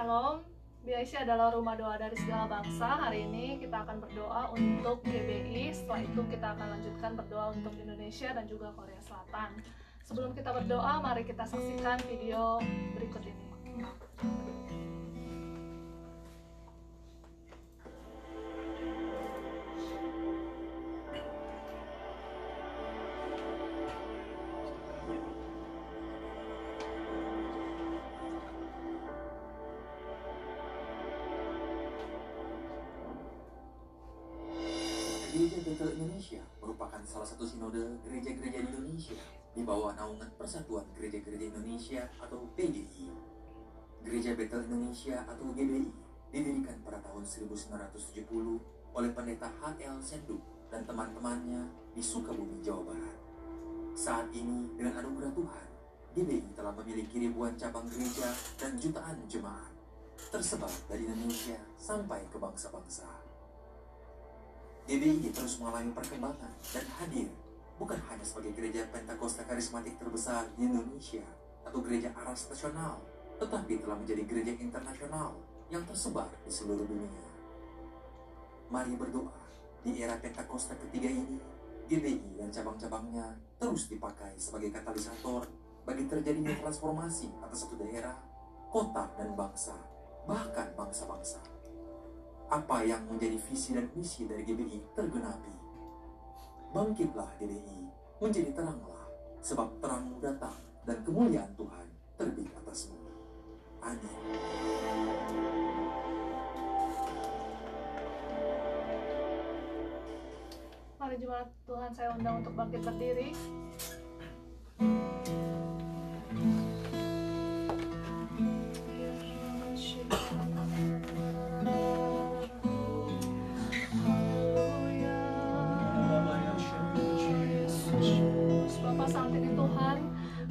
Shalom, BIC adalah rumah doa dari segala bangsa. Hari ini kita akan berdoa untuk GBI. Setelah itu kita akan lanjutkan berdoa untuk Indonesia dan juga Korea Selatan. Sebelum kita berdoa, mari kita saksikan video berikut ini. Gereja Betel Indonesia merupakan salah satu sinode gereja-gereja di Indonesia di bawah naungan Persatuan Gereja-Gereja Indonesia atau PGI. Gereja Betel Indonesia atau GBI didirikan pada tahun 1970 oleh Pendeta H.L. Sendu dan teman-temannya di Sukabumi, Jawa Barat. Saat ini dengan anugerah Tuhan, GBI telah memiliki ribuan cabang gereja dan jutaan jemaat tersebar dari Indonesia sampai ke bangsa-bangsa. GBI terus mengalami perkembangan dan hadir bukan hanya sebagai gereja Pentakosta karismatik terbesar di Indonesia atau gereja aras nasional, tetapi telah menjadi gereja internasional yang tersebar di seluruh dunia. Mari berdoa, di era Pentakosta ketiga ini, GBI dan cabang-cabangnya terus dipakai sebagai katalisator bagi terjadinya transformasi atas satu daerah, kota, dan bangsa, bahkan bangsa-bangsa. Apa yang menjadi visi dan misi dari GBI tergenapi. Bangkitlah GBI, menjadi teranglah, sebab terangmu datang dan kemuliaan Tuhan terbit atasmu. Amin. Mari jemaat Tuhan, saya undang untuk bangkit berdiri.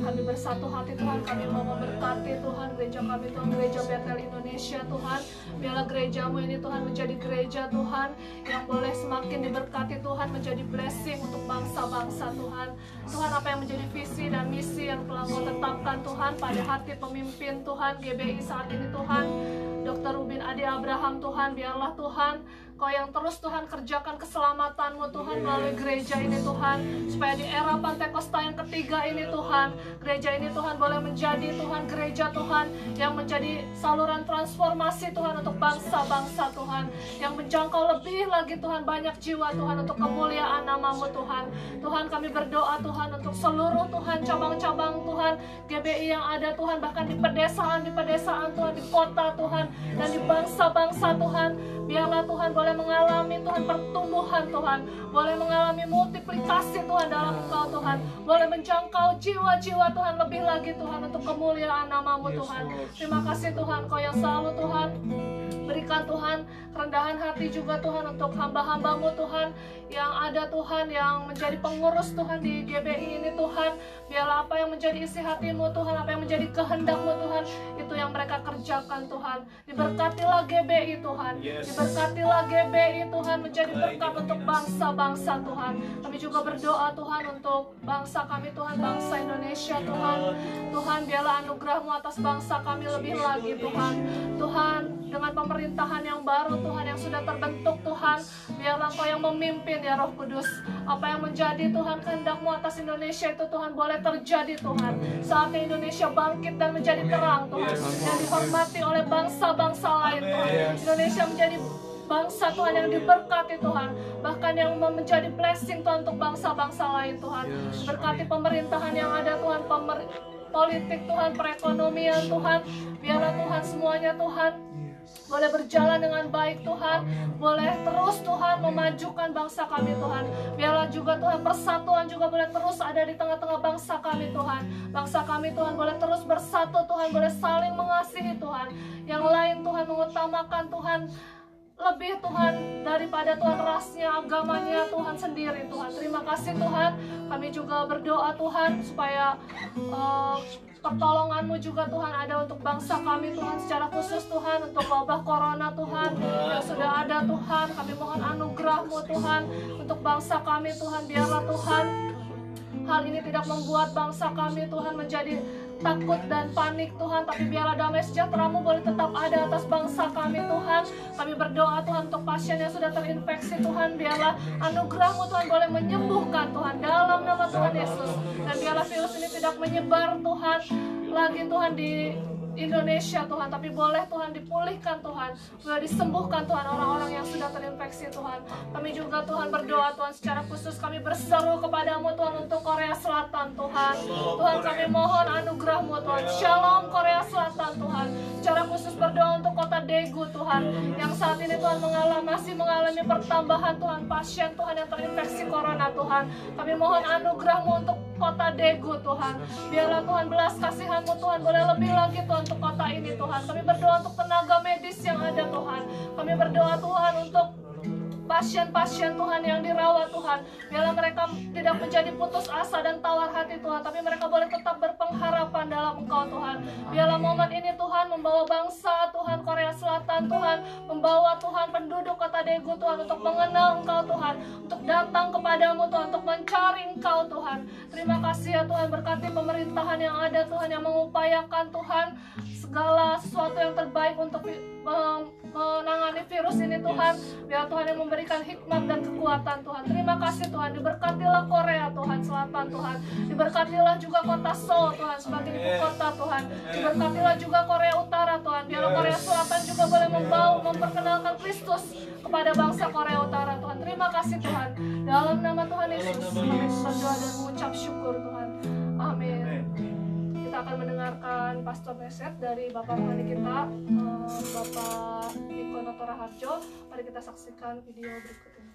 Kami bersatu hati Tuhan, kami mau memberkati Tuhan gereja kami Tuhan, gereja Betel Indonesia Tuhan. Biarlah gerejamu ini Tuhan menjadi gereja Tuhan yang boleh semakin diberkati Tuhan, menjadi blessing untuk bangsa-bangsa Tuhan. Tuhan, apa yang menjadi visi dan misi yang telah Kau tetapkan Tuhan pada hati pemimpin Tuhan GBI saat ini Tuhan, Dr. Rubin Adi Abraham Tuhan, biarlah Tuhan Kau yang terus Tuhan kerjakan keselamatan-Mu Tuhan melalui gereja ini Tuhan, supaya di era Pentakosta yang ketiga ini Tuhan, gereja ini Tuhan boleh menjadi Tuhan gereja Tuhan yang menjadi saluran transformasi Tuhan untuk bangsa-bangsa Tuhan, yang menjangkau lebih lagi Tuhan banyak jiwa Tuhan untuk kemuliaan nama-Mu Tuhan. Tuhan, kami berdoa Tuhan untuk seluruh Tuhan cabang-cabang Tuhan GBI yang ada Tuhan, bahkan di pedesaan Tuhan, di kota Tuhan, dan di bangsa-bangsa Tuhan. Biarlah Tuhan boleh mengalami Tuhan pertumbuhan Tuhan, boleh mengalami multiplikasi Tuhan dalam Engkau Tuhan, boleh menjangkau jiwa-jiwa Tuhan lebih lagi Tuhan untuk kemuliaan nama-Mu Tuhan. Terima kasih Tuhan, Kau yang selalu Tuhan berikan Tuhan kerendahan hati juga Tuhan untuk hamba-hamba-Mu Tuhan yang ada Tuhan, yang menjadi pengurus Tuhan di GBI ini Tuhan. Biarlah apa yang menjadi isi hati-Mu Tuhan, apa yang menjadi kehendak-Mu Tuhan, itu yang mereka kerjakan Tuhan. Diberkatilah GBI Tuhan, diberkatilah GBI Tuhan menjadi berkat untuk bangsa-bangsa Tuhan. Kami juga berdoa Tuhan untuk bangsa kami Tuhan, bangsa Indonesia Tuhan. Tuhan, biarlah anugerah-Mu atas bangsa kami lebih lagi Tuhan. Tuhan, dengan pemerintahan yang baru Tuhan, yang sudah terbentuk Tuhan, biarlah Engkau yang memimpin ya Roh Kudus. Apa yang menjadi Tuhan kehendak-Mu atas Indonesia itu Tuhan boleh terjadi Tuhan. Saatnya Indonesia bangkit dan menjadi terang Tuhan, yang dihormati oleh bangsa-bangsa lain Tuhan. Indonesia menjadi bangsa Tuhan yang diberkati Tuhan, bahkan yang menjadi blessing Tuhan untuk bangsa-bangsa lain Tuhan. Berkati pemerintahan yang ada Tuhan, politik Tuhan, perekonomian Tuhan. Biarlah Tuhan semuanya Tuhan boleh berjalan dengan baik Tuhan, boleh terus Tuhan memajukan bangsa kami Tuhan. Biarlah juga Tuhan persatuan juga boleh terus ada di tengah-tengah bangsa kami Tuhan. Bangsa kami Tuhan boleh terus bersatu Tuhan, boleh saling mengasihi Tuhan. Yang lain Tuhan mengutamakan Tuhan lebih Tuhan daripada Tuhan rasnya, agamanya Tuhan sendiri Tuhan. Terima kasih Tuhan. Kami juga berdoa Tuhan supaya pertolongan-Mu juga Tuhan ada untuk bangsa kami Tuhan, secara khusus Tuhan untuk wabah corona Tuhan yang sudah ada Tuhan. Kami mohon anugerah-Mu Tuhan untuk bangsa kami Tuhan. Biarlah Tuhan hal ini tidak membuat bangsa kami Tuhan menjadi takut dan panik Tuhan, tapi biarlah damai sejahtera-Mu boleh tetap ada atas bangsa kami Tuhan. Kami berdoa Tuhan untuk pasien yang sudah terinfeksi Tuhan, biarlah anugerah-Mu Tuhan boleh menyembuhkan Tuhan dalam nama Tuhan Yesus. Dan biarlah virus ini tidak menyebar Tuhan lagi Tuhan di Indonesia Tuhan, tapi boleh Tuhan dipulihkan Tuhan, boleh disembuhkan Tuhan orang-orang yang sudah terinfeksi Tuhan. Kami juga Tuhan berdoa Tuhan, secara khusus kami berseru kepadamu Tuhan untuk Korea Selatan Tuhan. Tuhan kami mohon anugerah-Mu Tuhan. Shalom Korea Selatan Tuhan. Secara khusus berdoa untuk kota Daegu Tuhan, yang saat ini Tuhan masih mengalami pertambahan Tuhan pasien Tuhan yang terinfeksi corona Tuhan. Kami mohon anugerah-Mu untuk kota Daegu Tuhan. Biarlah Tuhan belas kasihan-Mu Tuhan boleh lebih lagi Tuhan untuk kota ini Tuhan. Kami berdoa untuk tenaga medis yang ada Tuhan. Kami berdoa Tuhan untuk pasien-pasien Tuhan yang dirawat Tuhan. Biarlah mereka tidak menjadi putus asa dan tawar hati Tuhan, tapi mereka boleh tetap berpengharapan dalam Engkau Tuhan. Biarlah momen ini Tuhan membawa bangsa Tuhan Korea Selatan Tuhan, membawa Tuhan penduduk kota Daegu Tuhan untuk mengenal Engkau Tuhan, untuk datang kepadamu Tuhan, untuk mencari Engkau Tuhan. Terima kasih ya Tuhan, berkati pemerintahan yang ada Tuhan, yang mengupayakan Tuhan segala sesuatu yang terbaik untuk menangani virus ini Tuhan. Biar Tuhan yang memberikan hikmat dan kekuatan Tuhan. Terima kasih Tuhan, diberkatilah Korea Tuhan Selatan Tuhan, diberkatilah juga kota Seoul Tuhan sebagai ibu kota Tuhan, diberkatilah juga Korea Utara Tuhan. Biar Korea Selatan juga boleh memperkenalkan Kristus kepada bangsa Korea Utara Tuhan. Terima kasih Tuhan, dalam nama Tuhan Yesus kami berdoa dan mengucap syukur Tuhan, amin. Kita akan mendengarkan Pastor Meset dari Bapak rohani kita, Bapak Niko Notora Harjo. Mari kita saksikan video berikut ini.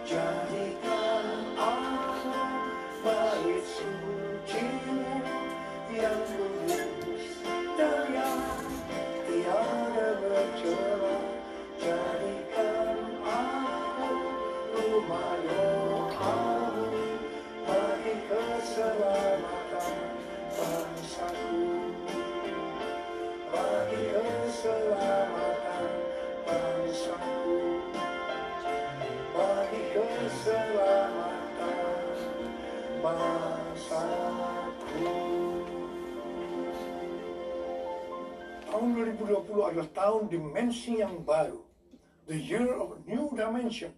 Jadikan aku bait suci yang kudus dan yang tiada bercela. Jadikan aku rumah doamu bagi keselamatan bangsaku, bagi keselamatan bangsaku, bagi keselamatan bangsaku. Tahun 2020 adalah tahun dimensi yang baru. The year of new dimension.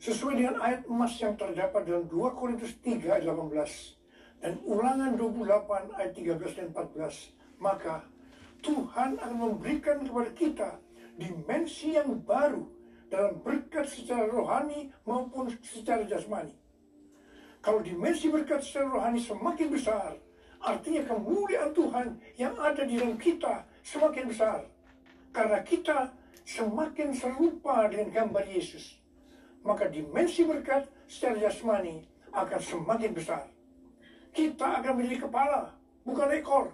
Sesuai dengan ayat emas yang terdapat dalam 2 Korintus 3 ayat 18 dan Ulangan 28 ayat 13 dan 14, maka Tuhan akan memberikan kepada kita dimensi yang baru dalam berkat secara rohani maupun secara jasmani. Kalau dimensi berkat secara rohani semakin besar, artinya kemuliaan Tuhan yang ada di dalam kita semakin besar. Karena kita semakin serupa dengan gambar Yesus, maka dimensi berkat secara jasmani akan semakin besar. Kita akan menjadi kepala, bukan ekor.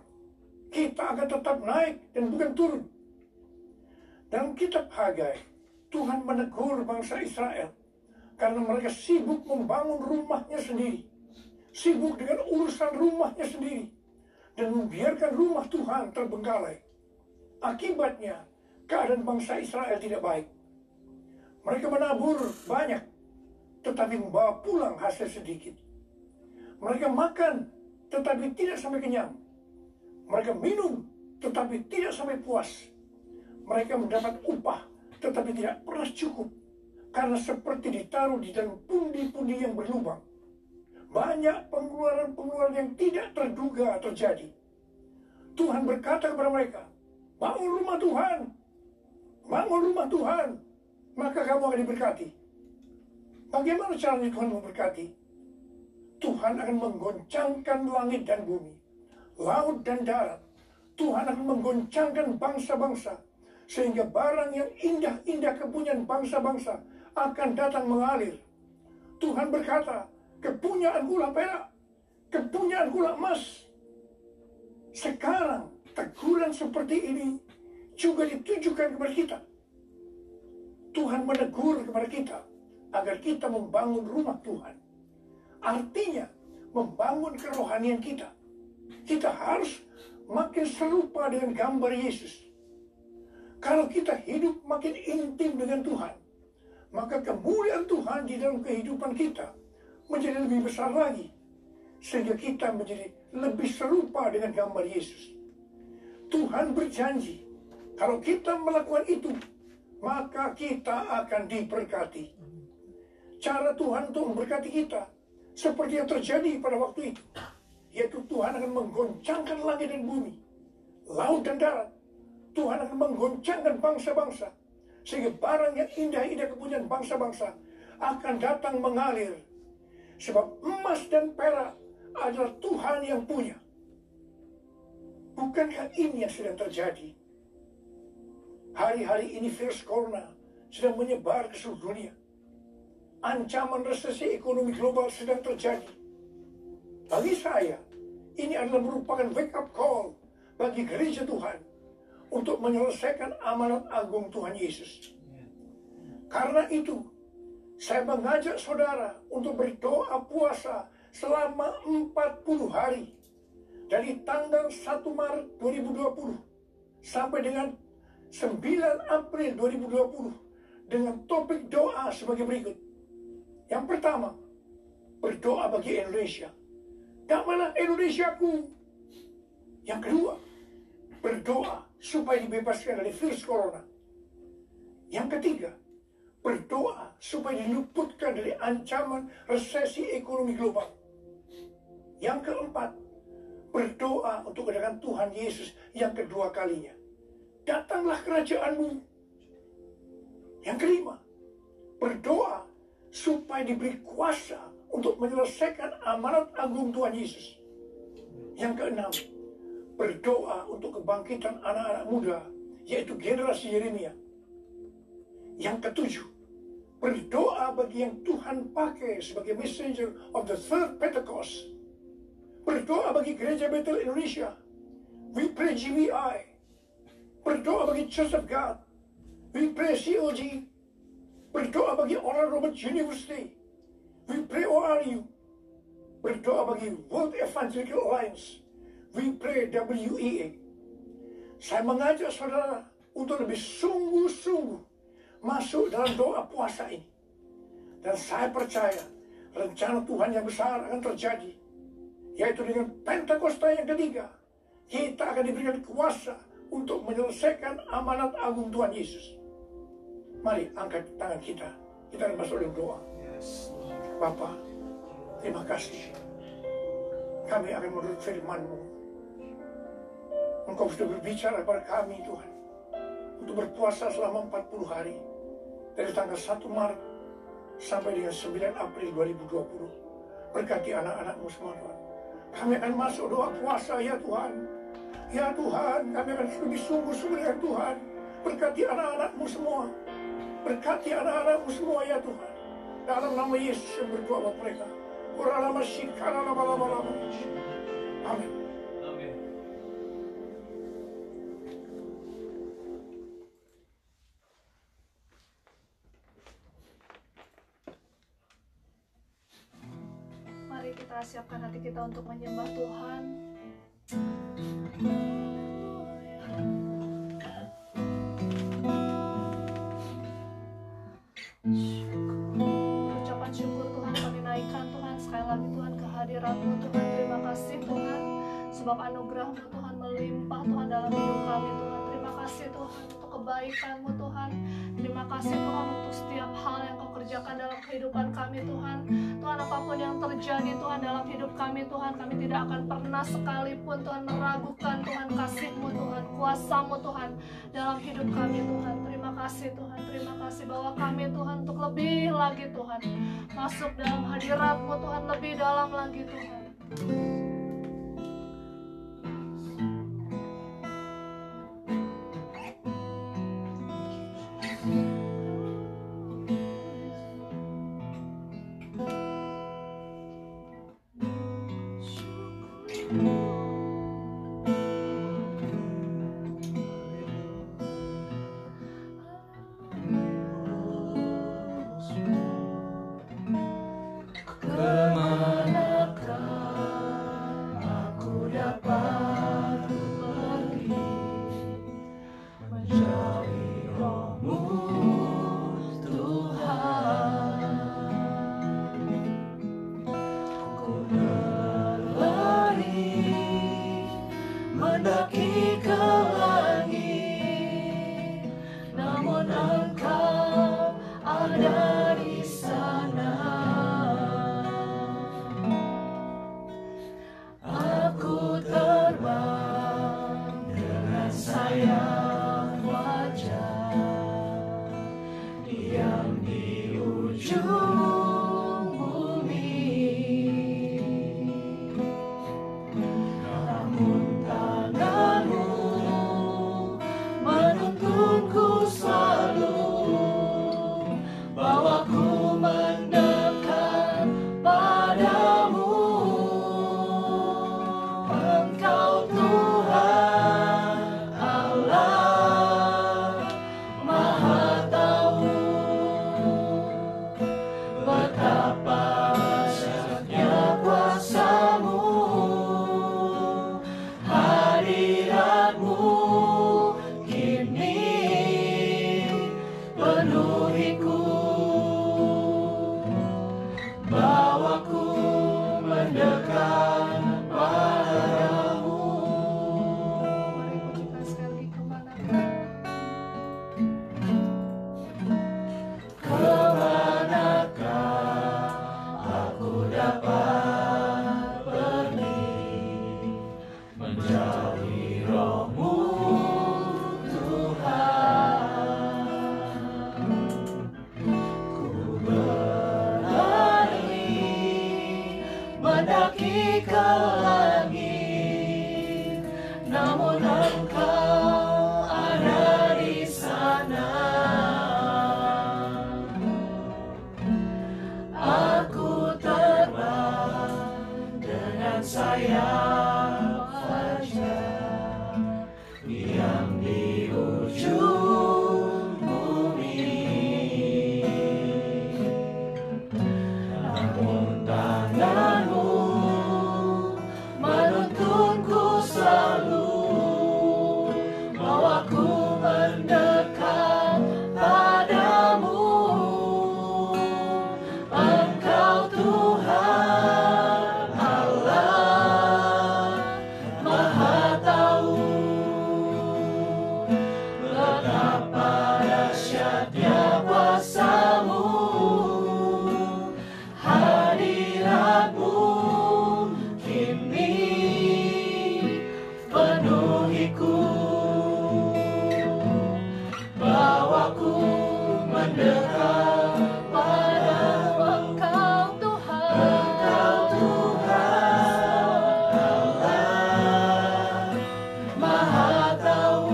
Kita akan tetap naik dan bukan turun. Dalam kitab Hagai, Tuhan menegur bangsa Israel karena mereka sibuk membangun rumahnya sendiri, sibuk dengan urusan rumahnya sendiri, dan membiarkan rumah Tuhan terbengkalai. Akibatnya, keadaan bangsa Israel tidak baik. Mereka menabur banyak, tetapi membawa pulang hasil sedikit. Mereka makan, tetapi tidak sampai kenyang. Mereka minum, tetapi tidak sampai puas. Mereka mendapat upah, tetapi tidak pernah cukup, karena seperti ditaruh di dalam pundi-pundi yang berlubang. Banyak pengeluaran-pengeluaran yang tidak terduga terjadi. Tuhan berkata kepada mereka, bangun rumah Tuhan, bangun rumah Tuhan, maka kamu akan diberkati. Bagaimana caranya Tuhan memberkati? Tuhan akan menggoncangkan langit dan bumi, laut dan darat. Tuhan akan menggoncangkan bangsa-bangsa, sehingga barang yang indah-indah kepunyaan bangsa-bangsa akan datang mengalir. Tuhan berkata, kepunyaan gula perak, kepunyaan gula emas. Sekarang teguran seperti ini juga ditujukan kepada kita. Tuhan menegur kepada kita agar kita membangun rumah Tuhan. Artinya membangun kerohanian kita. Kita harus makin serupa dengan gambar Yesus. Kalau kita hidup makin intim dengan Tuhan, maka kemuliaan Tuhan di dalam kehidupan kita menjadi lebih besar lagi, sehingga kita menjadi lebih serupa dengan gambar Yesus. Tuhan berjanji, kalau kita melakukan itu, maka kita akan diberkati. Cara Tuhan untuk memberkati kita seperti yang terjadi pada waktu itu, yaitu Tuhan akan menggoncangkan langit dan bumi, laut dan darat. Tuhan akan menggoncangkan bangsa-bangsa, sehingga barang yang indah-indah kepunyaan bangsa-bangsa akan datang mengalir. Sebab emas dan perak adalah Tuhan yang punya. Bukankah ini yang sedang terjadi? Hari-hari ini virus corona sedang menyebar ke seluruh dunia. Ancaman resesi ekonomi global sedang terjadi. Bagi saya, ini adalah merupakan wake up call bagi gereja Tuhan untuk menyelesaikan amanat agung Tuhan Yesus. Karena itu, saya mengajak saudara untuk berdoa puasa selama 40 hari. Dari tanggal 1 Maret 2020 sampai dengan 9 April 2020 dengan topik doa sebagai berikut. Yang pertama, berdoa bagi Indonesia. Damailah Indonesiaku. Yang kedua, berdoa supaya dibebaskan dari virus corona. Yang ketiga, berdoa supaya diluputkan dari ancaman resesi ekonomi global. Yang keempat, berdoa untuk kedatangan Tuhan Yesus yang kedua kalinya. Datanglah kerajaan-Mu. Yang kelima, berdoa supaya diberi kuasa untuk menyelesaikan amanat agung Tuhan Yesus. Yang keenam, berdoa untuk kebangkitan anak-anak muda, yaitu generasi Yeremia. Yang ketujuh, berdoa bagi yang Tuhan pakai sebagai messenger of the third Pentecost. Berdoa bagi Gereja Bethel Indonesia. We pray GBI. Berdoa bagi Church of God. We pray COG. Berdoa bagi Oral Roberts University. We pray ORU. Berdoa bagi World Evangelical Alliance. We pray WEA. Saya mengajak saudara untuk lebih sungguh-sungguh masuk dalam doa puasa ini. Dan saya percaya rencana Tuhan yang besar akan terjadi. Yaitu dengan Pentakosta yang ketiga, kita akan diberikan kuasa untuk menyelesaikan amanat agung Tuhan Yesus. Mari angkat tangan kita. Kita akan masuk dalam doa. Bapa, terima kasih. Kami akan menurut firman-Mu. Engkau sudah berbicara kepada kami, Tuhan, untuk berpuasa selama 40 hari. Dari tanggal 1 Maret sampai dengan 9 April 2020. Berkati anak-anak-Mu semua, Tuhan. Kami akan masuk doa puasa, ya Tuhan. Ya Tuhan, kami akan lebih sungguh-sungguh dengan Tuhan. Berkati anak-anak-Mu semua. Berkati anak-anak-Mu semua, ya Tuhan. Dalam nama Yesus yang berdoa buat mereka. Amin. Mari kita siapkan hati kita untuk menyembah Tuhan. Ucapan syukur Tuhan kami naikkan Tuhan. Sekali lagi Tuhan kehadiran-Mu Tuhan. Terima kasih Tuhan. Sebab anugerah-Mu Tuhan melimpah Tuhan dalam hidup kami Tuhan. Terima kasih Tuhan untuk kebaikan-Mu Tuhan. Terima kasih Tuhan untuk setiap hal yang Kau kerjakan dalam kehidupan kami Tuhan. Tuhan, apapun yang terjadi Tuhan dalam hidup kami Tuhan, kami tidak akan pernah sekalipun Tuhan meragukan Tuhan kasih-Mu Tuhan, kuasa-Mu Tuhan dalam hidup kami Tuhan. Terima kasih Tuhan, terima kasih bahwa kami Tuhan untuk lebih lagi Tuhan masuk dalam hadirat-Mu Tuhan, lebih dalam lagi Tuhan. mendaki ke langit, namun Engkau ada di sana. Aku terbang dengan sayap wajah, diam di ujung bumi, namun tanganmu menuntunku selalu, bawaku mendekat padamu. Engkau Tuhan Allah Maha Tahu, betapa dahsyatnya kuasa-Mu, hadirat-Mu kini penuhiku, bawaku mendekat padamu. Mari kita sekali kemanakah aku dapat pergi, menjauhi Roh-Mu Tuhan. Ku berlari mendaki ke langit, namun Engkau ada di sana. Aku terbang dengan sayap wajah, diam di ujung bumi, namun tangan-Mu menuntunku selalu, bawaku mendekat padamu. Engkau Tuhan Allah Maha Tahu, betapa dahsyatnya kuasa-Mu, hadirat-Mu kini penuhiku, bawaku mendekat padamu. Engkau Tuhan Allah Maha Tahu,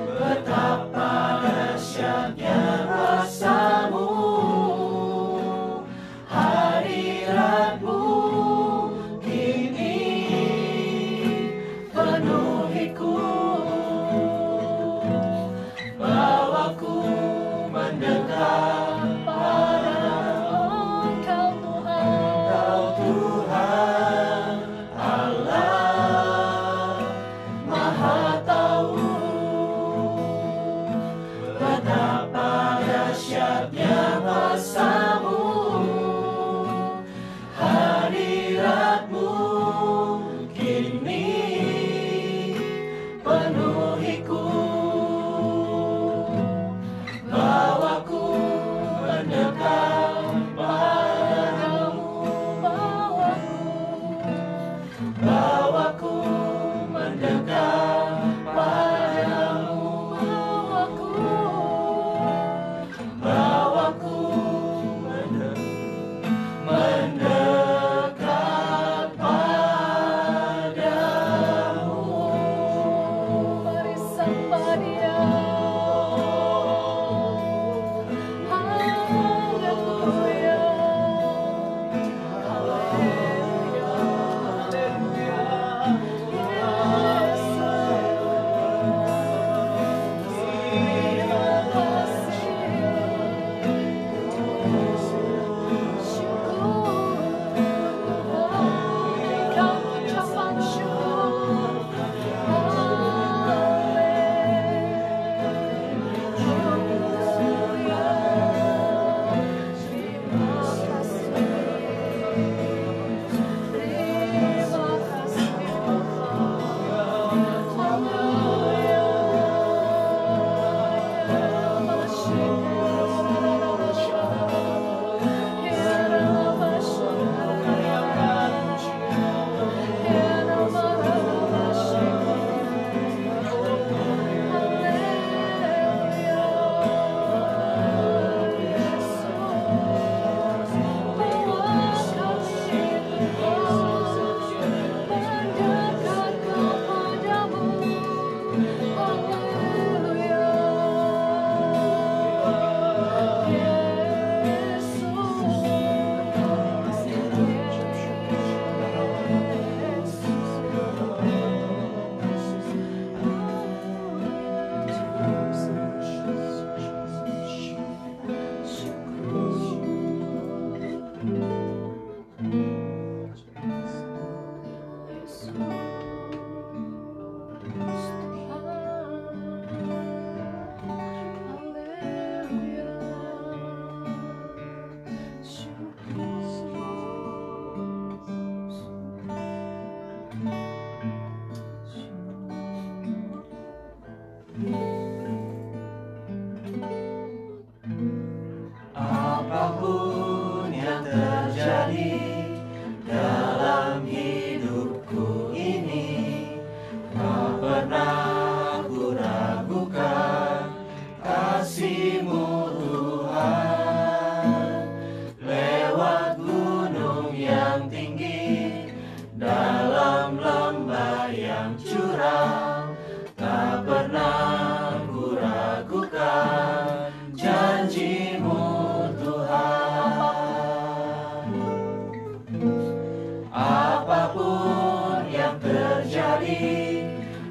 betapa dahsyatnya kuasa-Mu, hadirat-Mu kini penuhiku, bawaku yang curang, tak pernah ku ragukan janji-Mu Tuhan. Apapun yang terjadi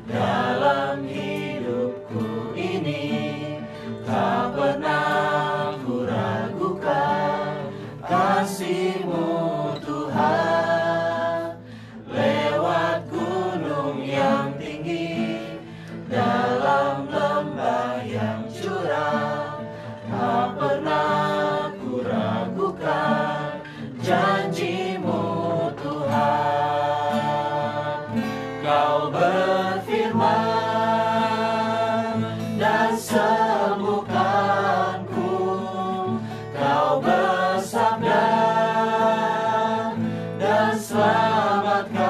dalam hidupku ini, tak pernah ku ragukan kasih-Mu Tuhan. Lewat gunung yang tinggi, dalam lembah yang curam, tak pernah ku ragukan janji-Mu Tuhan. Kau berfirman dan sembuhkanku, Kau bersabda dan selamatkanku.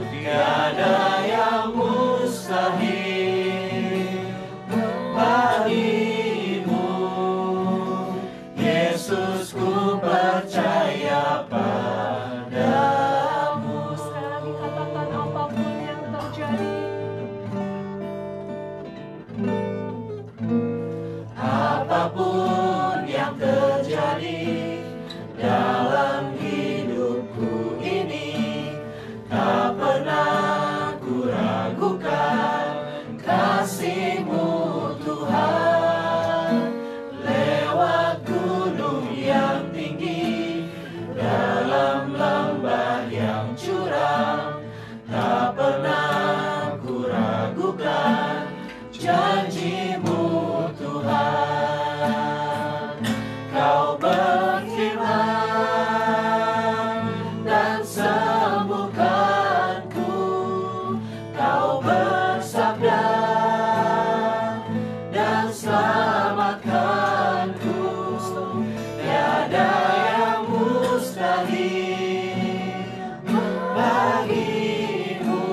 Tiada yang mustahil bagimu, Yesus, ku percaya padamu. Sekali lagi katakan, apapun yang terjadi, apapun yang terjadi dalam hidupku ini, tak pernah ku ragukan kasih-Mu Tuhan. Lewat gunung yang tinggi, dalam lembah yang curam, tak pernah ku ragukan janji-Mu Tuhan. Kau berfirman dan sembuhkanku, Kau bersabda dan selamatkanku. Tiada yang mustahil bagimu,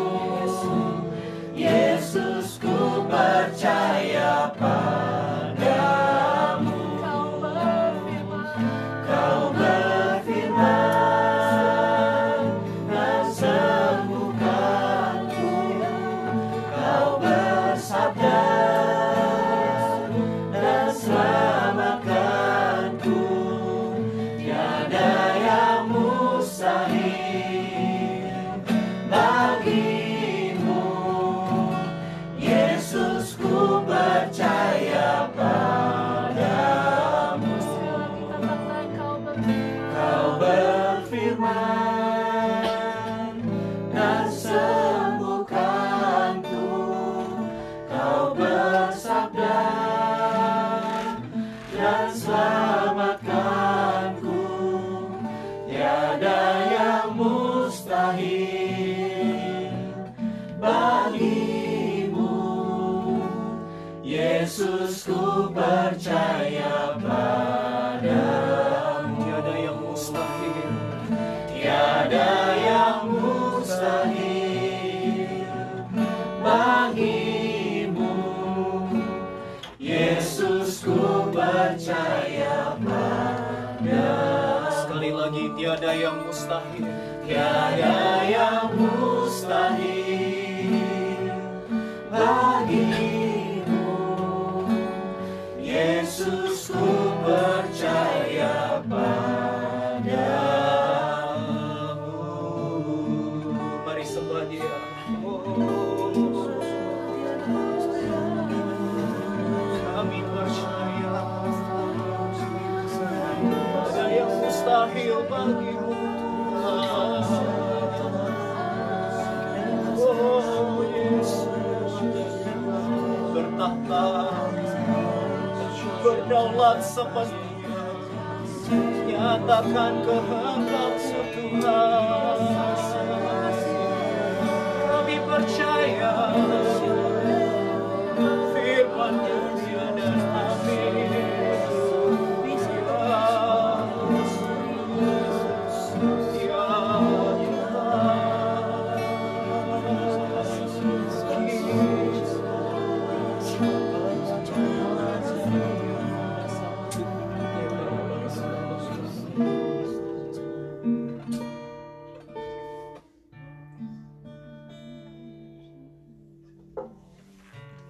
Yesus, ku percaya padamu. Kau berfirman dan sembuhkanku, Kau bersabda dan selamatkanku. Tiada yang mustahil bagimu, Yesus, ku percaya padamu. Kau berfirman dan sembuhkanku, Kau bersabda dan selamatkanku. Tiada yang mustahil bagimu, Yesus, ku percaya padamu. Tiada yang mustahil, tiada yang mustahil bagimu, Yesus, ku percaya padamu. Sekali lagi, tiada yang mustahil, tiada yang mustahil bagimu, Yesus, ku percaya padamu. Mari sembah Dia. Kami percaya tiada yang mustahil bagimu, Tuhan. Oh Yesus, bertahta, berdaulat sepenuhnya, nyatakan kehendak-Mu Tuhan. Kami percaya firman-Mu ya dan amin.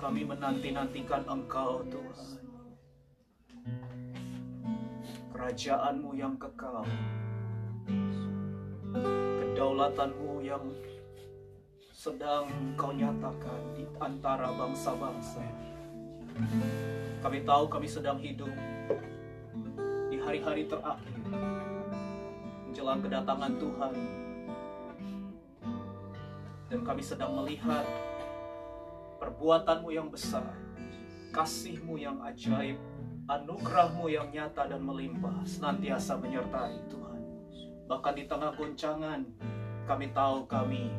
kami menanti-nantikan Engkau Tuhan. Kerajaan-Mu yang kekal, kedaulatan-Mu yang sedang Kau nyatakan di antara bangsa-bangsa. Kami tahu kami sedang hidup di hari-hari terakhir menjelang kedatangan Tuhan, dan kami sedang melihat perbuatan-Mu yang besar, kasih-Mu yang ajaib, anugerah-Mu yang nyata dan melimpah senantiasa menyertai Tuhan. Bahkan di tengah goncangan, kami tahu kami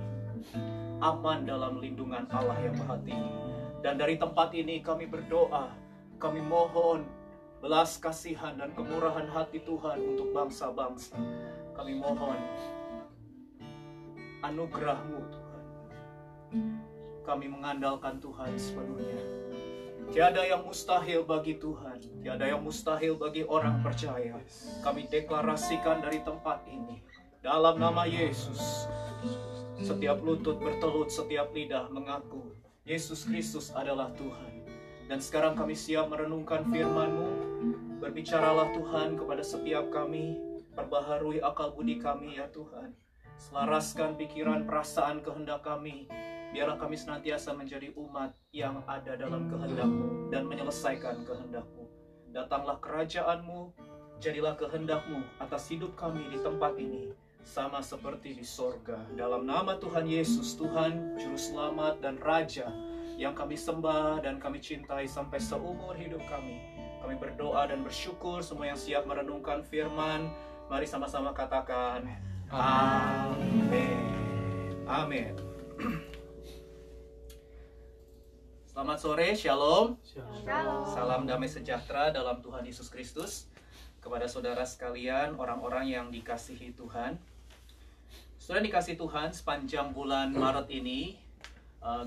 aman dalam lindungan Allah yang Maha Tinggi. Dan dari tempat ini kami berdoa, kami mohon belas kasihan dan kemurahan hati Tuhan untuk bangsa-bangsa. Kami mohon anugerah-Mu Tuhan. Kami mengandalkan Tuhan sepenuhnya. Tiada yang mustahil bagi Tuhan, tiada yang mustahil bagi orang percaya. Kami deklarasikan dari tempat ini, dalam nama Yesus, setiap lutut bertelut, setiap lidah mengaku Yesus Kristus adalah Tuhan. Dan sekarang kami siap merenungkan firman-Mu. Berbicaralah Tuhan kepada setiap kami, perbaharui akal budi kami ya Tuhan. Selaraskan pikiran, perasaan, kehendak kami. Biarlah kami senantiasa menjadi umat yang ada dalam kehendak-Mu dan menyelesaikan kehendak-Mu. Datanglah kerajaan-Mu, jadilah kehendak-Mu atas hidup kami di tempat ini, sama seperti di sorga. Dalam nama Tuhan Yesus, Tuhan, Juru Selamat dan Raja yang kami sembah dan kami cintai sampai seumur hidup kami. Kami berdoa dan bersyukur. Semua yang siap merenungkan firman, mari sama-sama katakan amin. Amin. Selamat sore, shalom. Shalom. Salam damai sejahtera dalam Tuhan Yesus Kristus kepada saudara sekalian, orang-orang yang dikasihi Tuhan. Saudara dikasihi Tuhan, sepanjang bulan Maret ini,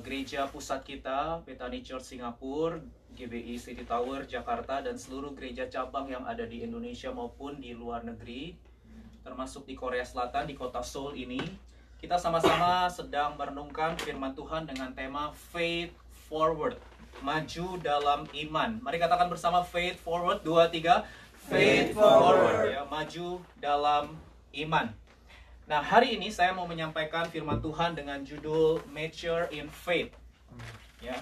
gereja pusat kita, Bethany Church Singapura, GBI City Tower Jakarta, dan seluruh gereja cabang yang ada di Indonesia maupun di luar negeri, termasuk di Korea Selatan, di kota Seoul ini, kita sama-sama sedang merenungkan firman Tuhan dengan tema Faith Forward, maju dalam iman. Mari katakan bersama Faith Forward, 2, 3. Faith Forward, ya, maju dalam iman. Nah, hari ini saya mau menyampaikan firman Tuhan dengan judul Mature in Faith. Ya.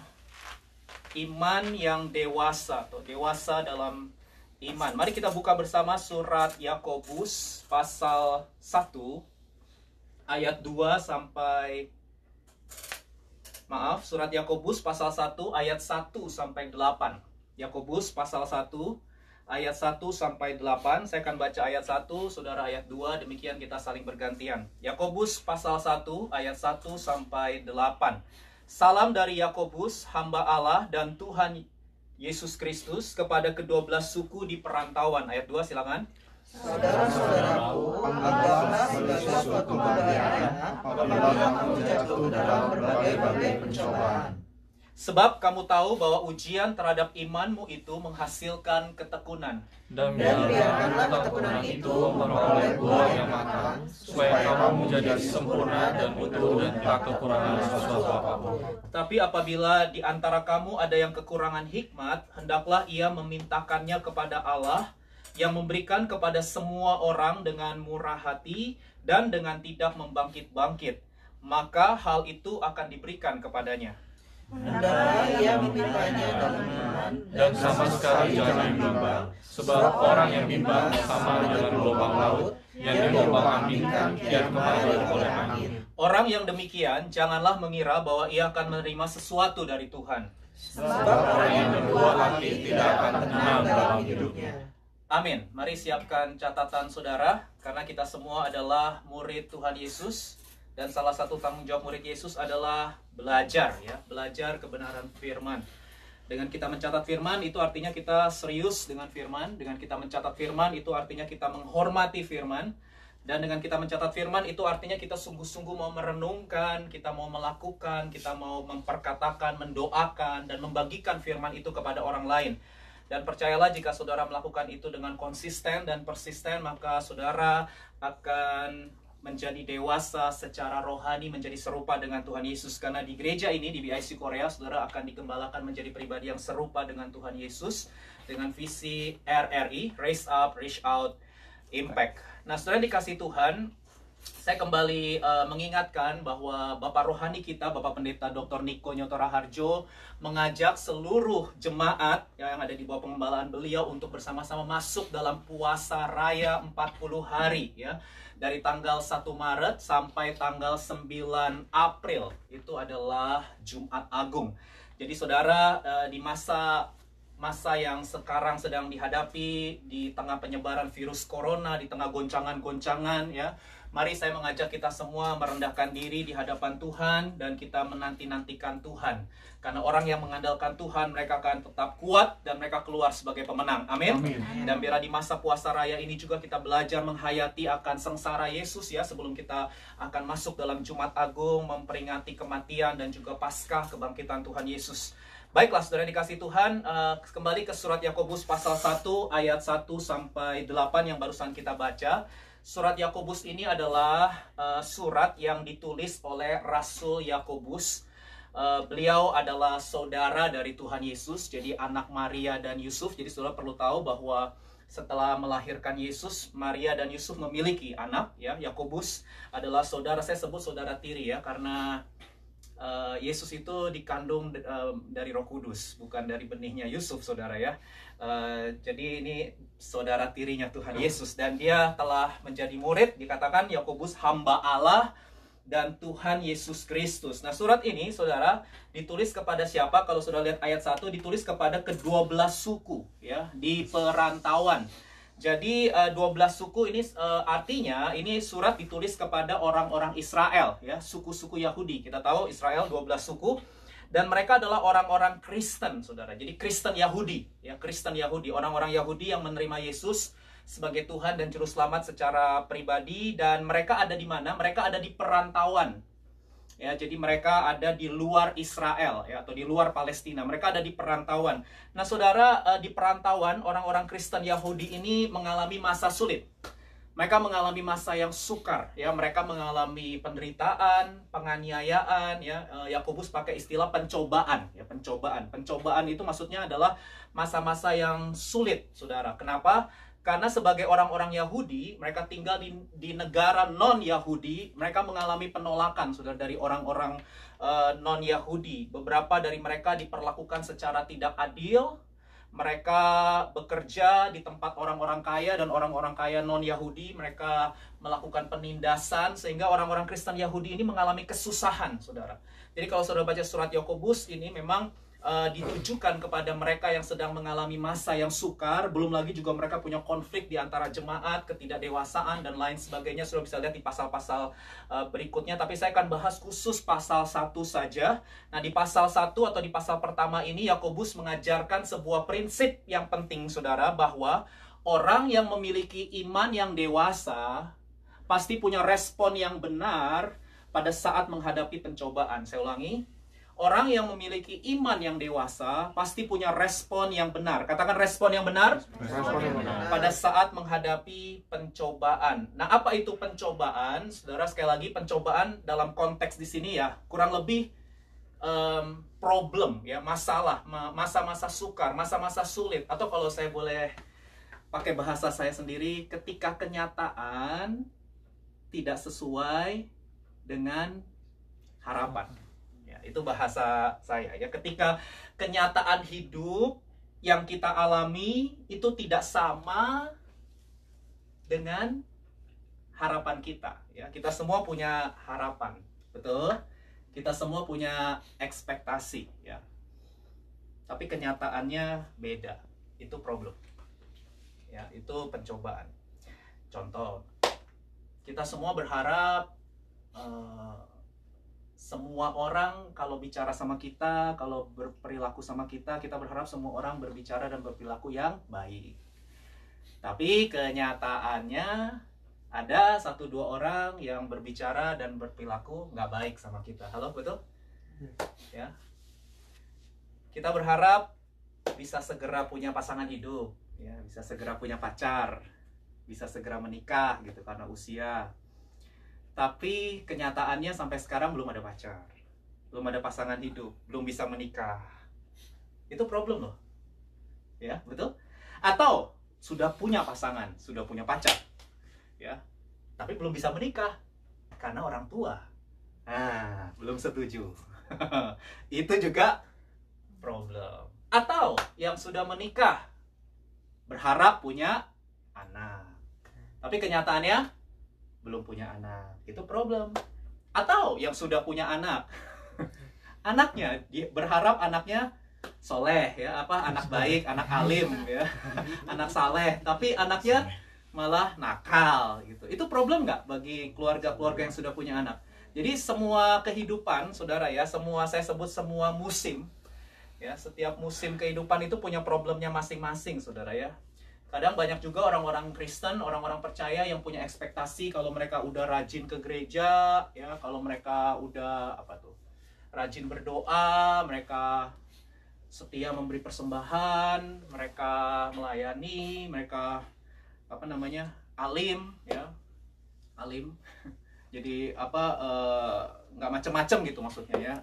Iman yang dewasa atau dewasa dalam iman. Mari kita buka bersama surat Yakobus pasal 1 ayat 2 sampai surat Yakobus pasal 1 ayat 1 sampai 8. Yakobus pasal 1 ayat 1 sampai 8. Saya akan baca ayat 1, saudara ayat 2, demikian kita saling bergantian. Yakobus pasal 1 ayat 1 sampai 8. Salam dari Yakobus, hamba Allah dan Tuhan Yesus Kristus kepada ke-12 suku di perantauan. Ayat 2, silakan. Saudara-saudaraku, anggaplah sebagai suatu kebahagiaan apabila kamu jatuh dalam berbagai-bagai pencobaan. Sebab kamu tahu bahwa ujian terhadap imanmu itu menghasilkan ketekunan. Dan biarkanlah ketekunan itu memperoleh buah yang matang, supaya kamu menjadi sempurna dan utuh dan tak kekurangan sesuatu apapun. Tapi apabila di antara kamu ada yang kekurangan hikmat, hendaklah ia memintakannya kepada Allah, yang memberikan kepada semua orang dengan murah hati dan dengan tidak membangkit-bangkit. Maka hal itu akan diberikan kepadanya. Hendaklah ia memintanya dalam iman, dan sama sekali jangan bimbang, sebab orang yang bimbang sama dengan gelombang laut, yang diombang-ambingkan kian kemari oleh angin. Orang yang demikian, janganlah mengira bahwa ia akan menerima sesuatu dari Tuhan. Sebab orang yang berdua hati tidak akan tenang dalam hidupnya. Amin. Mari siapkan catatan saudara, karena kita semua adalah murid Tuhan Yesus, dan salah satu tanggung jawab murid Yesus adalah belajar, ya, belajar kebenaran firman. Dengan kita mencatat firman, itu artinya kita serius dengan firman. Dengan kita mencatat firman, itu artinya kita menghormati firman. Dan dengan kita mencatat firman, itu artinya kita sungguh-sungguh mau merenungkan, kita mau melakukan, kita mau memperkatakan, mendoakan, dan membagikan firman itu kepada orang lain. Dan percayalah, jika saudara melakukan itu dengan konsisten dan persisten, maka saudara akan menjadi dewasa secara rohani, menjadi serupa dengan Tuhan Yesus. Karena di gereja ini, di BIC Korea, saudara akan dikembalakan menjadi pribadi yang serupa dengan Tuhan Yesus, dengan visi RRI, Raise Up, Reach Out, Impact. Nah, saudara dikasih Tuhan, saya kembali mengingatkan bahwa Bapak Rohani kita, Bapak Pendeta Dr. Niko Nyoto Raharjo, mengajak seluruh jemaat yang ada di bawah pengembalaan beliau untuk bersama-sama masuk dalam puasa raya 40 hari, ya. Dari tanggal 1 Maret sampai tanggal 9 April. Itu adalah Jumat Agung. Jadi saudara, di masa yang sekarang sedang dihadapi, di tengah penyebaran virus corona, di tengah goncangan-goncangan, ya, mari saya mengajak kita semua merendahkan diri di hadapan Tuhan, dan kita menanti-nantikan Tuhan. Karena orang yang mengandalkan Tuhan, mereka akan tetap kuat dan mereka keluar sebagai pemenang. Amin. Dan biar di masa puasa raya ini juga kita belajar menghayati akan sengsara Yesus, ya, sebelum kita akan masuk dalam Jumat Agung, memperingati kematian dan juga Paskah kebangkitan Tuhan Yesus. Baiklah, saudara dikasih Tuhan, kembali ke surat Yakobus pasal 1 ayat 1 sampai 8 yang barusan kita baca. Surat Yakobus ini adalah surat yang ditulis oleh Rasul Yakobus. Beliau adalah saudara dari Tuhan Yesus, jadi anak Maria dan Yusuf. Jadi saudara perlu tahu bahwa setelah melahirkan Yesus, Maria dan Yusuf memiliki anak, ya. Yakobus adalah saudara, saya sebut saudara tiri, ya, karena Yesus itu dikandung dari Roh Kudus, bukan dari benihnya Yusuf, saudara, ya. Jadi ini saudara tirinya Tuhan Yesus, dan dia telah menjadi murid. Dikatakan Yakobus hamba Allah dan Tuhan Yesus Kristus. Nah, surat ini, saudara, ditulis kepada siapa? Kalau saudara lihat ayat 1, ditulis kepada ke-12 suku, ya, di perantauan. Jadi 12 suku ini artinya ini surat ditulis kepada orang-orang Israel, ya, suku-suku Yahudi. Kita tahu Israel 12 suku, dan mereka adalah orang-orang Kristen, saudara. Jadi Kristen Yahudi, ya, Kristen Yahudi, orang-orang Yahudi yang menerima Yesus sebagai Tuhan dan Juru Selamat secara pribadi. Dan mereka ada di mana? Mereka ada di perantauan, ya. Jadi mereka ada di luar Israel, ya, atau di luar Palestina. Mereka ada di perantauan. Nah, saudara, di perantauan orang-orang Kristen Yahudi ini mengalami masa sulit. Mereka mengalami masa yang sukar, ya. Mereka mengalami penderitaan, penganiayaan, ya. Yakobus pakai istilah pencobaan, ya, pencobaan. Pencobaan itu maksudnya adalah masa-masa yang sulit, saudara. Kenapa? Karena sebagai orang-orang Yahudi, mereka tinggal di negara non-Yahudi, mereka mengalami penolakan, saudara, dari orang-orang non-Yahudi. Beberapa dari mereka diperlakukan secara tidak adil. Mereka bekerja di tempat orang-orang kaya, dan orang-orang kaya non-Yahudi, mereka melakukan penindasan, sehingga orang-orang Kristen Yahudi ini mengalami kesusahan, saudara. Jadi kalau saudara baca surat Yakobus ini memang ditujukan kepada mereka yang sedang mengalami masa yang sukar. Belum lagi juga mereka punya konflik di antara jemaat, ketidakdewasaan, dan lain sebagainya. Sudah bisa lihat di pasal-pasal berikutnya. Tapi saya akan bahas khusus pasal 1 saja. Nah, di pasal 1 atau di pasal pertama ini, Yakobus mengajarkan sebuah prinsip yang penting, saudara, bahwa orang yang memiliki iman yang dewasa pasti punya respon yang benar pada saat menghadapi pencobaan. Saya ulangi. Orang yang memiliki iman yang dewasa pasti punya respon yang benar. Katakan respon yang benar. Respon yang benar. Pada saat menghadapi pencobaan. Nah, apa itu pencobaan? Saudara, sekali lagi, pencobaan dalam konteks di sini, ya, kurang lebih problem, ya, masalah, masa-masa sukar, masa-masa sulit. Atau kalau saya boleh pakai bahasa saya sendiri, ketika kenyataan tidak sesuai dengan harapan. Itu bahasa saya, ya. Ketika kenyataan hidup yang kita alami itu tidak sama dengan harapan kita, ya. Kita semua punya harapan, betul? Kita semua punya ekspektasi, ya. Tapi kenyataannya beda. Itu problem, ya. Itu pencobaan. Contoh, kita semua berharap semua orang kalau bicara sama kita, kalau berperilaku sama kita, kita berharap semua orang berbicara dan berperilaku yang baik. Tapi kenyataannya ada 1-2 orang yang berbicara dan berperilaku nggak baik sama kita. Halo, betul? Ya. Kita berharap bisa segera punya pasangan hidup, ya, bisa segera punya pacar, bisa segera menikah gitu karena usia. tapi kenyataannya sampai sekarang belum ada pacar, belum ada pasangan hidup, belum bisa menikah. Itu problem loh. Ya, betul? Atau sudah punya pasangan, sudah punya pacar, ya, tapi belum bisa menikah karena orang tua belum setuju. Itu juga problem. Atau yang sudah menikah berharap punya anak, tapi kenyataannya belum punya anak. Itu problem. Atau yang sudah punya anak, anaknya dia berharap anaknya soleh, ya, anak baik, anak alim, ya, anak saleh, tapi anaknya malah nakal gitu. Itu problem nggak bagi keluarga-keluarga yang sudah punya anak? Jadi semua kehidupan, saudara, ya, saya sebut semua musim, ya, setiap musim kehidupan itu punya problemnya masing-masing, saudara, ya. Kadang banyak juga orang-orang Kristen, orang-orang percaya yang punya ekspektasi kalau mereka udah rajin ke gereja, ya, kalau mereka udah rajin berdoa, mereka setia memberi persembahan, mereka melayani, mereka alim, ya, alim. Jadi nggak macem-macem gitu maksudnya, ya.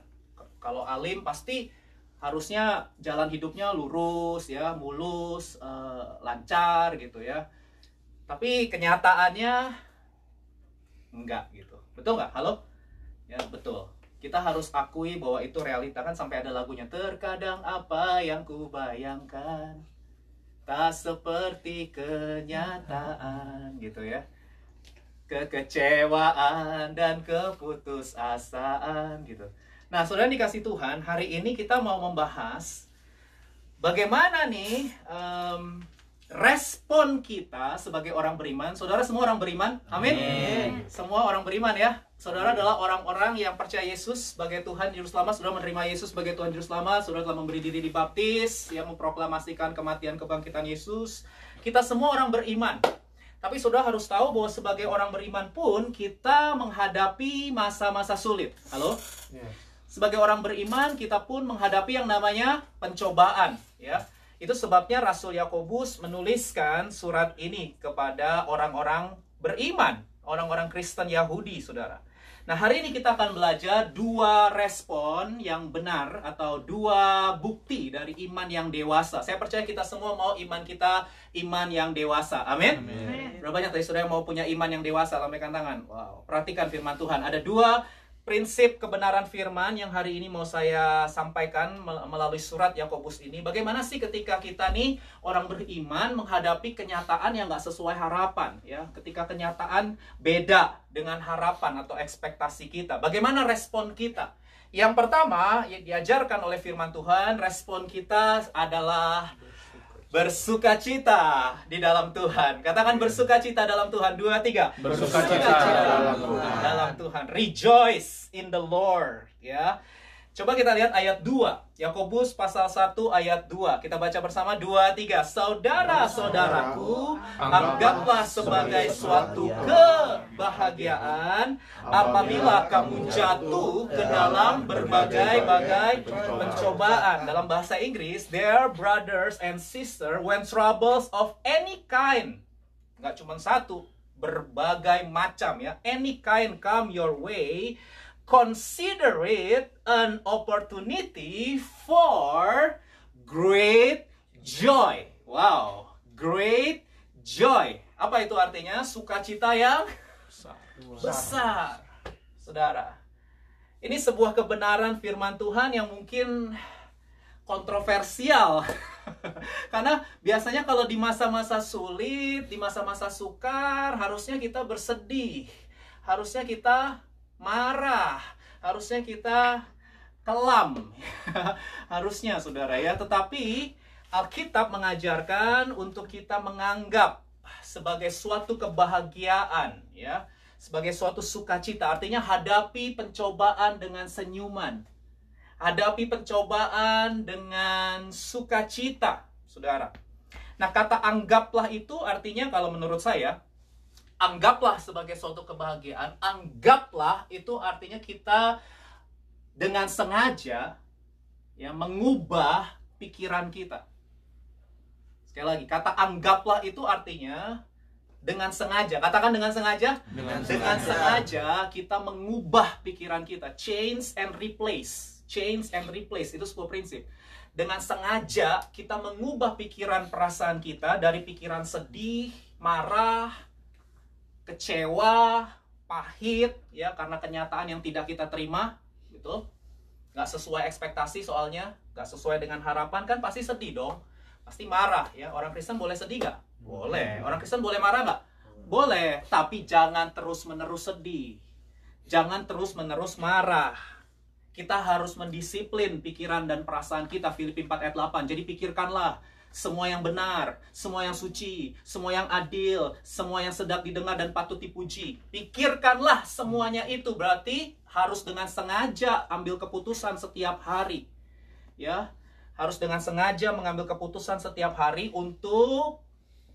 Kalau alim pasti harusnya jalan hidupnya lurus, ya, mulus, lancar gitu, ya. Tapi kenyataannya enggak gitu. Betul nggak? Halo? Ya, betul. Kita harus akui bahwa itu realita, kan sampai ada lagunya, terkadang apa yang kubayangkan tak seperti kenyataan, gitu, ya. Kekecewaan dan keputusasaan gitu. Nah, saudara dikasih Tuhan, hari ini kita mau membahas bagaimana nih respon kita sebagai orang beriman. Saudara semua orang beriman? Amin. Semua orang beriman, ya. Saudara adalah orang-orang yang percaya Yesus sebagai Tuhan Juru Selamat. Saudara menerima Yesus sebagai Tuhan Juru Selamat. Saudara telah memberi diri dibaptis, yang memproklamasikan kematian kebangkitan Yesus. Kita semua orang beriman. Tapi saudara harus tahu bahwa sebagai orang beriman pun kita menghadapi masa-masa sulit. Halo? Sebagai orang beriman kita pun menghadapi yang namanya pencobaan, ya. Itu sebabnya Rasul Yakobus menuliskan surat ini kepada orang-orang beriman, orang-orang Kristen Yahudi, saudara. Nah, hari ini kita akan belajar 2 respon yang benar atau 2 bukti dari iman yang dewasa. Saya percaya kita semua mau iman kita iman yang dewasa. Amin. Berapa banyak dari saudara yang mau punya iman yang dewasa? Lambaikan tangan. Wow, perhatikan firman Tuhan. Ada 2 prinsip kebenaran firman yang hari ini mau saya sampaikan melalui surat Yakobus ini. Bagaimana sih ketika kita nih orang beriman menghadapi kenyataan yang nggak sesuai harapan, ya? Ketika kenyataan beda dengan harapan atau ekspektasi kita, bagaimana respon kita? Yang pertama, diajarkan oleh firman Tuhan, respon kita adalah bersukacita di dalam Tuhan. Katakan bersukacita dalam Tuhan. 2, 3. Bersukacita dalam Tuhan. Dalam Tuhan. Rejoice in the Lord. Ya. Coba kita lihat ayat 2. Yakobus pasal 1 ayat 2. Kita baca bersama. 2, 3. Saudara-saudaraku, anggaplah sebagai suatu kebahagiaan apabila kamu jatuh ke dalam berbagai-bagai pencobaan. Dalam bahasa Inggris, dear brothers and sisters, when troubles of any kind, nggak cuma satu, berbagai macam, ya, any kind come your way, consider it an opportunity for great joy. Wow, great joy. Apa itu artinya? Sukacita yang besar. Saudara, ini sebuah kebenaran firman Tuhan yang mungkin kontroversial. Karena biasanya kalau di masa-masa sulit, di masa-masa sukar, harusnya kita bersedih. Harusnya kita marah, harusnya kita kelam. Harusnya, saudara, ya. Tetapi Alkitab mengajarkan untuk kita menganggap sebagai suatu kebahagiaan, ya, sebagai suatu sukacita. Artinya hadapi pencobaan dengan senyuman, hadapi pencobaan dengan sukacita, saudara. Nah, kata anggaplah itu artinya, kalau menurut saya, anggaplah sebagai suatu kebahagiaan. Anggaplah itu artinya kita dengan sengaja, ya, mengubah pikiran kita. Sekali lagi, kata anggaplah itu artinya Dengan sengaja. Katakan dengan sengaja. Dengan sengaja kita mengubah pikiran kita. Change and replace. Change and replace. Itu sebuah prinsip. Dengan sengaja kita mengubah pikiran perasaan kita dari pikiran sedih, marah, kecewa, pahit, ya, karena kenyataan yang tidak kita terima, gitu. Nggak sesuai ekspektasi soalnya, nggak sesuai dengan harapan, kan pasti sedih dong. Pasti marah, ya. Orang Kristen boleh sedih nggak? Boleh. Orang Kristen boleh marah nggak? Boleh. Tapi jangan terus-menerus sedih. Jangan terus-menerus marah. Kita harus mendisiplin pikiran dan perasaan kita. Filipi 4 ayat 8. Jadi pikirkanlah semua yang benar, semua yang suci, semua yang adil, semua yang sedap didengar dan patut dipuji. Pikirkanlah semuanya itu. Berarti harus dengan sengaja ambil keputusan setiap hari. Ya, harus dengan sengaja mengambil keputusan setiap hari untuk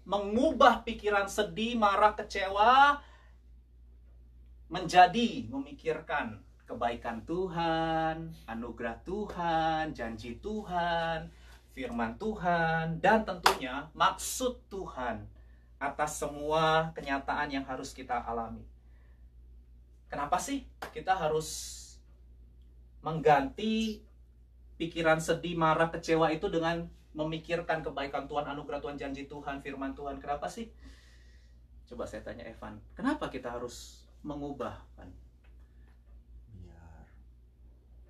mengubah pikiran sedih, marah, kecewa menjadi memikirkan kebaikan Tuhan, anugerah Tuhan, janji Tuhan, firman Tuhan, dan tentunya maksud Tuhan atas semua kenyataan yang harus kita alami. Kenapa sih kita harus mengganti pikiran sedih, marah, kecewa itu dengan memikirkan kebaikan Tuhan, anugerah Tuhan, janji Tuhan, firman Tuhan? Kenapa sih? Coba saya tanya Evan, kenapa kita harus mengubah, Van?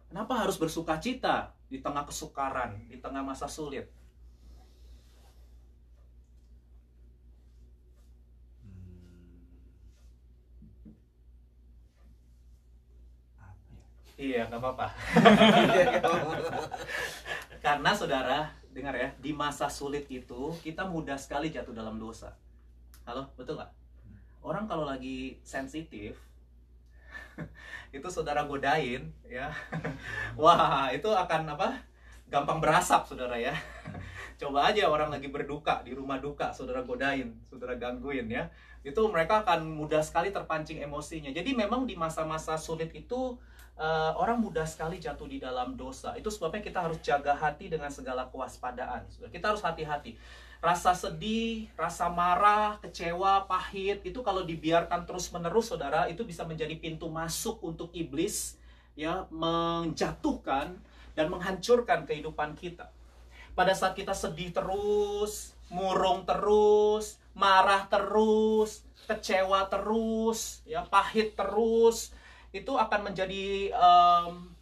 Kenapa harus bersuka cita di tengah kesukaran, di tengah masa sulit? Iya, nggak apa-apa. Karena saudara, dengar ya, di masa sulit itu kita mudah sekali jatuh dalam dosa. Halo, betul nggak? Orang kalau lagi sensitif, itu saudara godain, ya, wah, itu akan apa? Gampang berasap, saudara, ya. Coba aja orang lagi berduka di rumah duka, saudara godain, saudara gangguin, ya. Itu mereka akan mudah sekali terpancing emosinya. Jadi memang di masa-masa sulit itu orang mudah sekali jatuh di dalam dosa. Itu sebabnya kita harus jaga hati dengan segala kewaspadaan. Kita harus hati-hati. Rasa sedih, rasa marah, kecewa, pahit, itu kalau dibiarkan terus-menerus, saudara, itu bisa menjadi pintu masuk untuk iblis, ya, menjatuhkan dan menghancurkan kehidupan kita. Pada saat kita sedih terus, murung terus, marah terus, kecewa terus, ya, pahit terus, itu akan menjadi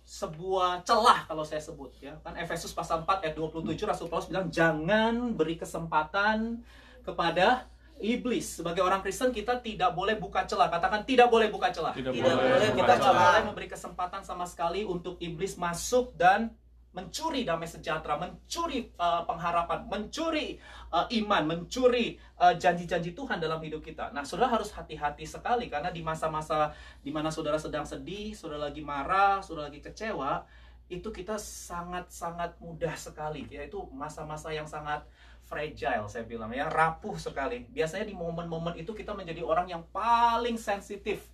sebuah celah kalau saya sebut, ya. Kan Efesus pasal 4 ayat 27 Rasul Paulus bilang jangan beri kesempatan kepada iblis. Sebagai orang Kristen kita tidak boleh buka celah. Katakan tidak boleh buka celah. Tidak boleh. Kita tidak boleh memberi kesempatan sama sekali untuk iblis masuk dan mencuri damai sejahtera, mencuri pengharapan, mencuri iman, mencuri janji-janji Tuhan dalam hidup kita. Nah, saudara harus hati-hati sekali karena di masa-masa di mana saudara sedang sedih, saudara lagi marah, saudara lagi kecewa, itu kita sangat-sangat mudah sekali, yaitu masa-masa yang sangat fragile, saya bilang, ya, rapuh sekali. Biasanya di momen-momen itu kita menjadi orang yang paling sensitif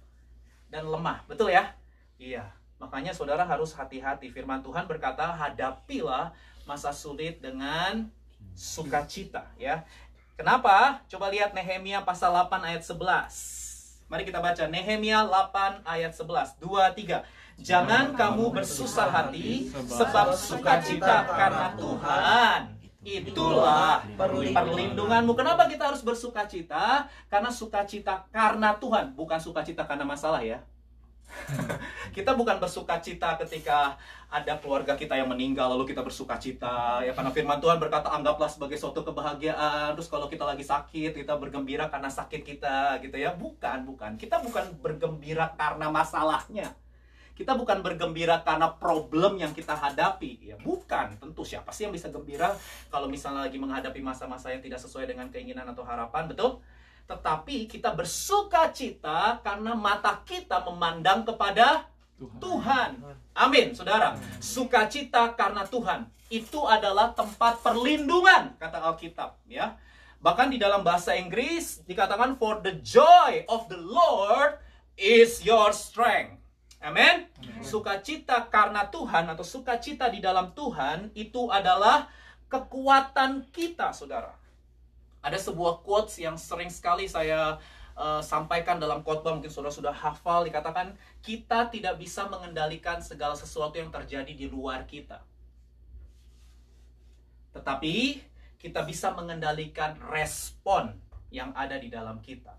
dan lemah, betul ya? Iya. Makanya saudara harus hati-hati. Firman Tuhan berkata, hadapilah masa sulit dengan sukacita, ya. Kenapa? Coba lihat Nehemia pasal 8 ayat 11. Mari kita baca Nehemia 8 ayat 11. 2, 3. Jangan kamu bersusah hati sebab sukacita karena Tuhan itulah perlindunganmu. Kenapa kita harus bersukacita? Karena sukacita karena Tuhan, bukan sukacita karena masalah, ya. Kita bukan bersukacita ketika ada keluarga kita yang meninggal lalu kita bersukacita, ya, karena firman Tuhan berkata anggaplah sebagai suatu kebahagiaan. Terus kalau kita lagi sakit kita bergembira karena sakit kita, gitu ya. Bukan. Kita bukan bergembira karena masalahnya. Kita bukan bergembira karena problem yang kita hadapi, ya. Bukan. Tentu siapa sih yang bisa gembira kalau misalnya lagi menghadapi masa-masa yang tidak sesuai dengan keinginan atau harapan, betul? Tetapi kita bersukacita karena mata kita memandang kepada Tuhan. Amin, saudara. Sukacita karena Tuhan itu adalah tempat perlindungan, kata Alkitab, ya. Bahkan di dalam bahasa Inggris dikatakan for the joy of the Lord is your strength. Amin. Sukacita karena Tuhan atau sukacita di dalam Tuhan itu adalah kekuatan kita, saudara. Ada sebuah quotes yang sering sekali saya sampaikan dalam khotbah, mungkin saudara sudah hafal, dikatakan kita tidak bisa mengendalikan segala sesuatu yang terjadi di luar kita. Tetapi kita bisa mengendalikan respon yang ada di dalam kita.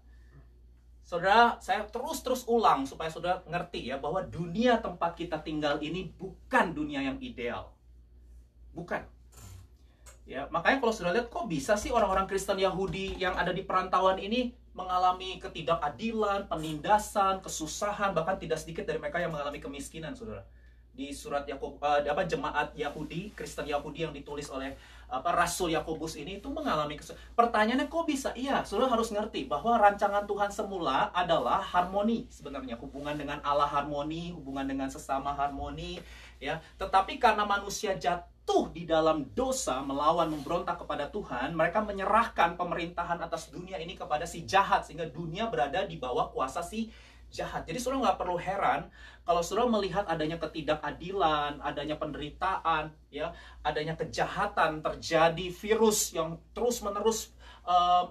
Saudara, saya terus ulang supaya saudara ngerti ya, bahwa dunia tempat kita tinggal ini bukan dunia yang ideal. Bukan. Ya, makanya kalau saudara lihat, kok bisa sih orang-orang Kristen Yahudi yang ada di perantauan ini mengalami ketidakadilan, penindasan, kesusahan, bahkan tidak sedikit dari mereka yang mengalami kemiskinan, saudara. Di surat jemaat Yahudi, Kristen Yahudi yang ditulis oleh Rasul Yakobus ini itu mengalami pertanyaannya kok bisa? Iya, saudara harus ngerti bahwa rancangan Tuhan semula adalah harmoni sebenarnya, hubungan dengan Allah harmoni, hubungan dengan sesama harmoni, ya. Tetapi karena manusia jatuh di dalam dosa, melawan, memberontak kepada Tuhan, mereka menyerahkan pemerintahan atas dunia ini kepada si jahat, sehingga dunia berada di bawah kuasa si jahat. Jadi saudara nggak perlu heran kalau saudara melihat adanya ketidakadilan, adanya penderitaan, ya, adanya kejahatan terjadi, virus yang terus-menerus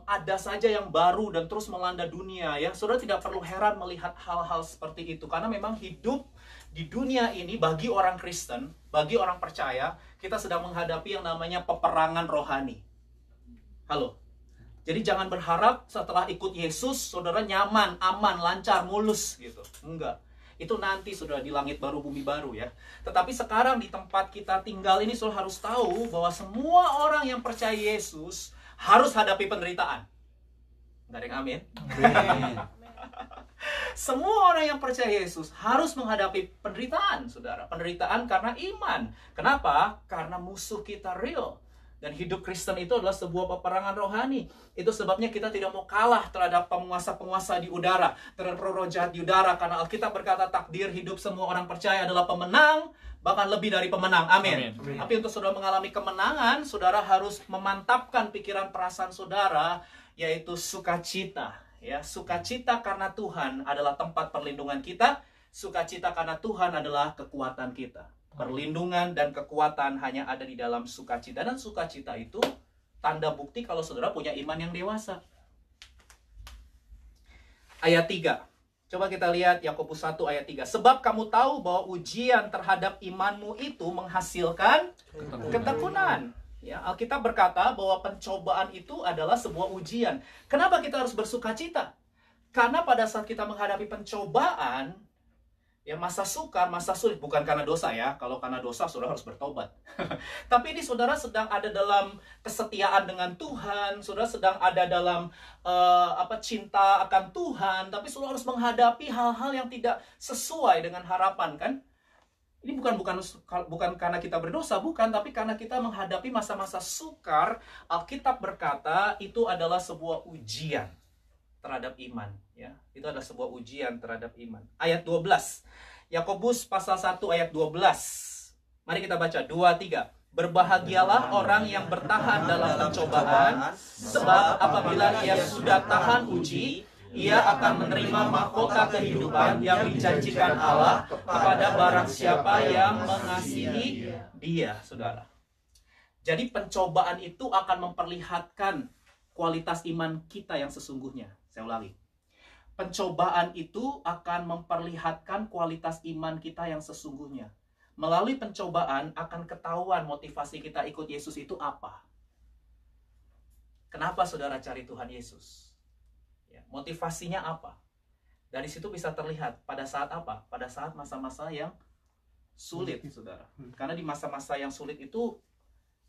ada saja yang baru dan terus melanda dunia, ya. Saudara tidak perlu heran melihat hal-hal seperti itu, karena memang hidup di dunia ini bagi orang Kristen, bagi orang percaya, kita sedang menghadapi yang namanya peperangan rohani. Halo. Jadi jangan berharap setelah ikut Yesus, saudara nyaman, aman, lancar, mulus gitu. Enggak. Itu nanti saudara di langit baru, bumi baru ya. Tetapi sekarang di tempat kita tinggal ini, saudara harus tahu bahwa semua orang yang percaya Yesus harus hadapi penderitaan. Enggak ada yang amin? Semua orang yang percaya Yesus harus menghadapi penderitaan, saudara. Penderitaan karena iman. Kenapa? Karena musuh kita real. Dan hidup Kristen itu adalah sebuah peperangan rohani. Itu sebabnya kita tidak mau kalah terhadap penguasa-penguasa di udara, terhadap roh-roh jahat di udara. Karena Alkitab berkata takdir hidup semua orang percaya adalah pemenang, bahkan lebih dari pemenang. Amin. Tapi untuk saudara mengalami kemenangan, saudara harus memantapkan pikiran perasaan saudara, yaitu sukacita. Ya, sukacita karena Tuhan adalah tempat perlindungan kita. Sukacita karena Tuhan adalah kekuatan kita. Perlindungan dan kekuatan hanya ada di dalam sukacita. Dan sukacita itu tanda bukti kalau saudara punya iman yang dewasa. Ayat 3. Coba kita lihat Yakobus 1 ayat 3. Sebab kamu tahu bahwa ujian terhadap imanmu itu menghasilkan ketekunan. Ya, Alkitab berkata bahwa pencobaan itu adalah sebuah ujian. Kenapa kita harus bersukacita? Karena pada saat kita menghadapi pencobaan, ya, masa sukar, masa sulit, bukan karena dosa ya. Kalau karena dosa, saudara harus bertobat. Tapi ini saudara sedang ada dalam kesetiaan dengan Tuhan, saudara sedang ada dalam cinta akan Tuhan, tapi saudara harus menghadapi hal-hal yang tidak sesuai dengan harapan, kan? Ini bukan karena kita berdosa, bukan, tapi karena kita menghadapi masa-masa sukar. Alkitab berkata itu adalah sebuah ujian terhadap iman, ya. Itu adalah sebuah ujian terhadap iman. Ayat 12. Yakobus pasal 1 ayat 12. Mari kita baca 2-3. Berbahagialah orang yang bertahan dalam pencobaan, sebab apabila ia sudah tahan uji, ia akan menerima mahkota kehidupan yang dijanjikan Allah kepada barang siapa yang mengasihi Dia, saudara. Jadi pencobaan itu akan memperlihatkan kualitas iman kita yang sesungguhnya. Saya ulangi. Pencobaan itu akan memperlihatkan kualitas iman kita yang sesungguhnya. Melalui pencobaan akan ketahuan motivasi kita ikut Yesus itu apa. Kenapa saudara cari Tuhan Yesus? Ya, motivasinya apa? Dari situ bisa terlihat pada saat apa? Pada saat masa-masa yang sulit, saudara. Karena di masa-masa yang sulit itu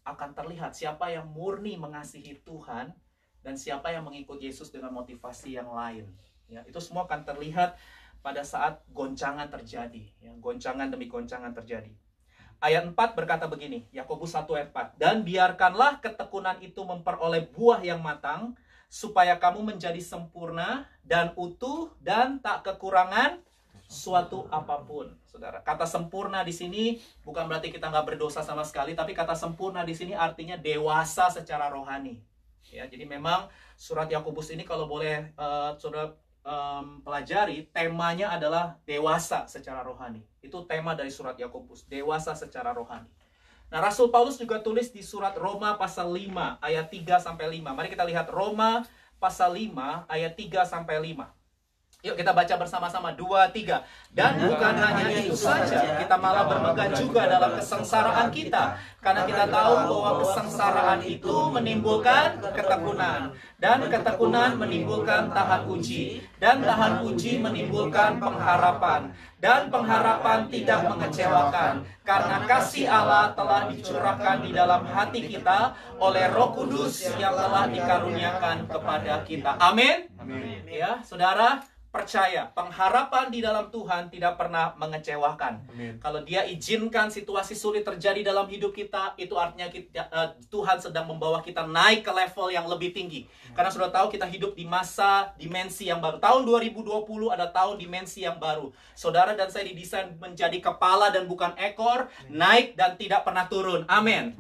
akan terlihat siapa yang murni mengasihi Tuhan dan siapa yang mengikut Yesus dengan motivasi yang lain. Ya, itu semua akan terlihat pada saat goncangan terjadi. Ya, goncangan demi goncangan terjadi. Ayat 4 berkata begini, Yakobus 1 ayat 4. Dan biarkanlah ketekunan itu memperoleh buah yang matang, supaya kamu menjadi sempurna dan utuh dan tak kekurangan suatu apapun. Saudara, kata sempurna di sini bukan berarti kita nggak berdosa sama sekali, tapi kata sempurna di sini artinya dewasa secara rohani. Ya, jadi memang surat Yakobus ini kalau boleh saudara pelajari, temanya adalah dewasa secara rohani. Itu tema dari surat Yakobus, dewasa secara rohani. Nah, Rasul Paulus juga tulis di surat Roma pasal 5 ayat 3-5. Mari kita lihat Roma pasal 5 ayat 3-5. Yuk kita baca bersama-sama, 2, 3. Dan bukan hanya itu saja, kita malah bermegah juga dalam kesengsaraan kita. Karena kita tahu bahwa kesengsaraan itu menimbulkan ketekunan. Dan ketekunan menimbulkan tahan uji. Dan tahan uji menimbulkan pengharapan. Dan pengharapan tidak mengecewakan. Karena kasih Allah telah dicurahkan di dalam hati kita oleh Roh Kudus yang telah dikaruniakan kepada kita. Amin. Ya, saudara, percaya, pengharapan di dalam Tuhan tidak pernah mengecewakan. Amin. Kalau Dia izinkan situasi sulit terjadi dalam hidup kita, itu artinya Tuhan sedang membawa kita naik ke level yang lebih tinggi. Karena sudah tahu kita hidup di masa dimensi yang baru. Tahun 2020 ada tahun dimensi yang baru. Saudara dan saya didesain menjadi kepala dan bukan ekor, naik dan tidak pernah turun. Amin.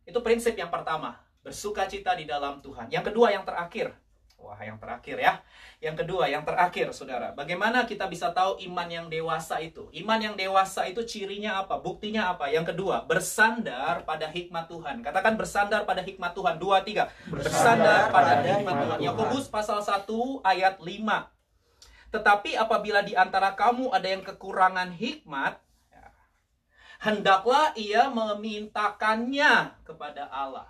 Itu prinsip yang pertama, bersukacita di dalam Tuhan. Yang kedua, yang terakhir. Wah, yang terakhir ya. Yang kedua, yang terakhir, saudara. Bagaimana kita bisa tahu iman yang dewasa itu? Iman yang dewasa itu cirinya apa? Buktinya apa? Yang kedua, bersandar pada hikmat Tuhan. Katakan bersandar pada hikmat Tuhan. 2, 3. Bersandar pada hikmat Tuhan. Yakobus pasal 1 ayat 5. Tetapi apabila di antara kamu ada yang kekurangan hikmat, hendaklah ia memintakannya kepada Allah.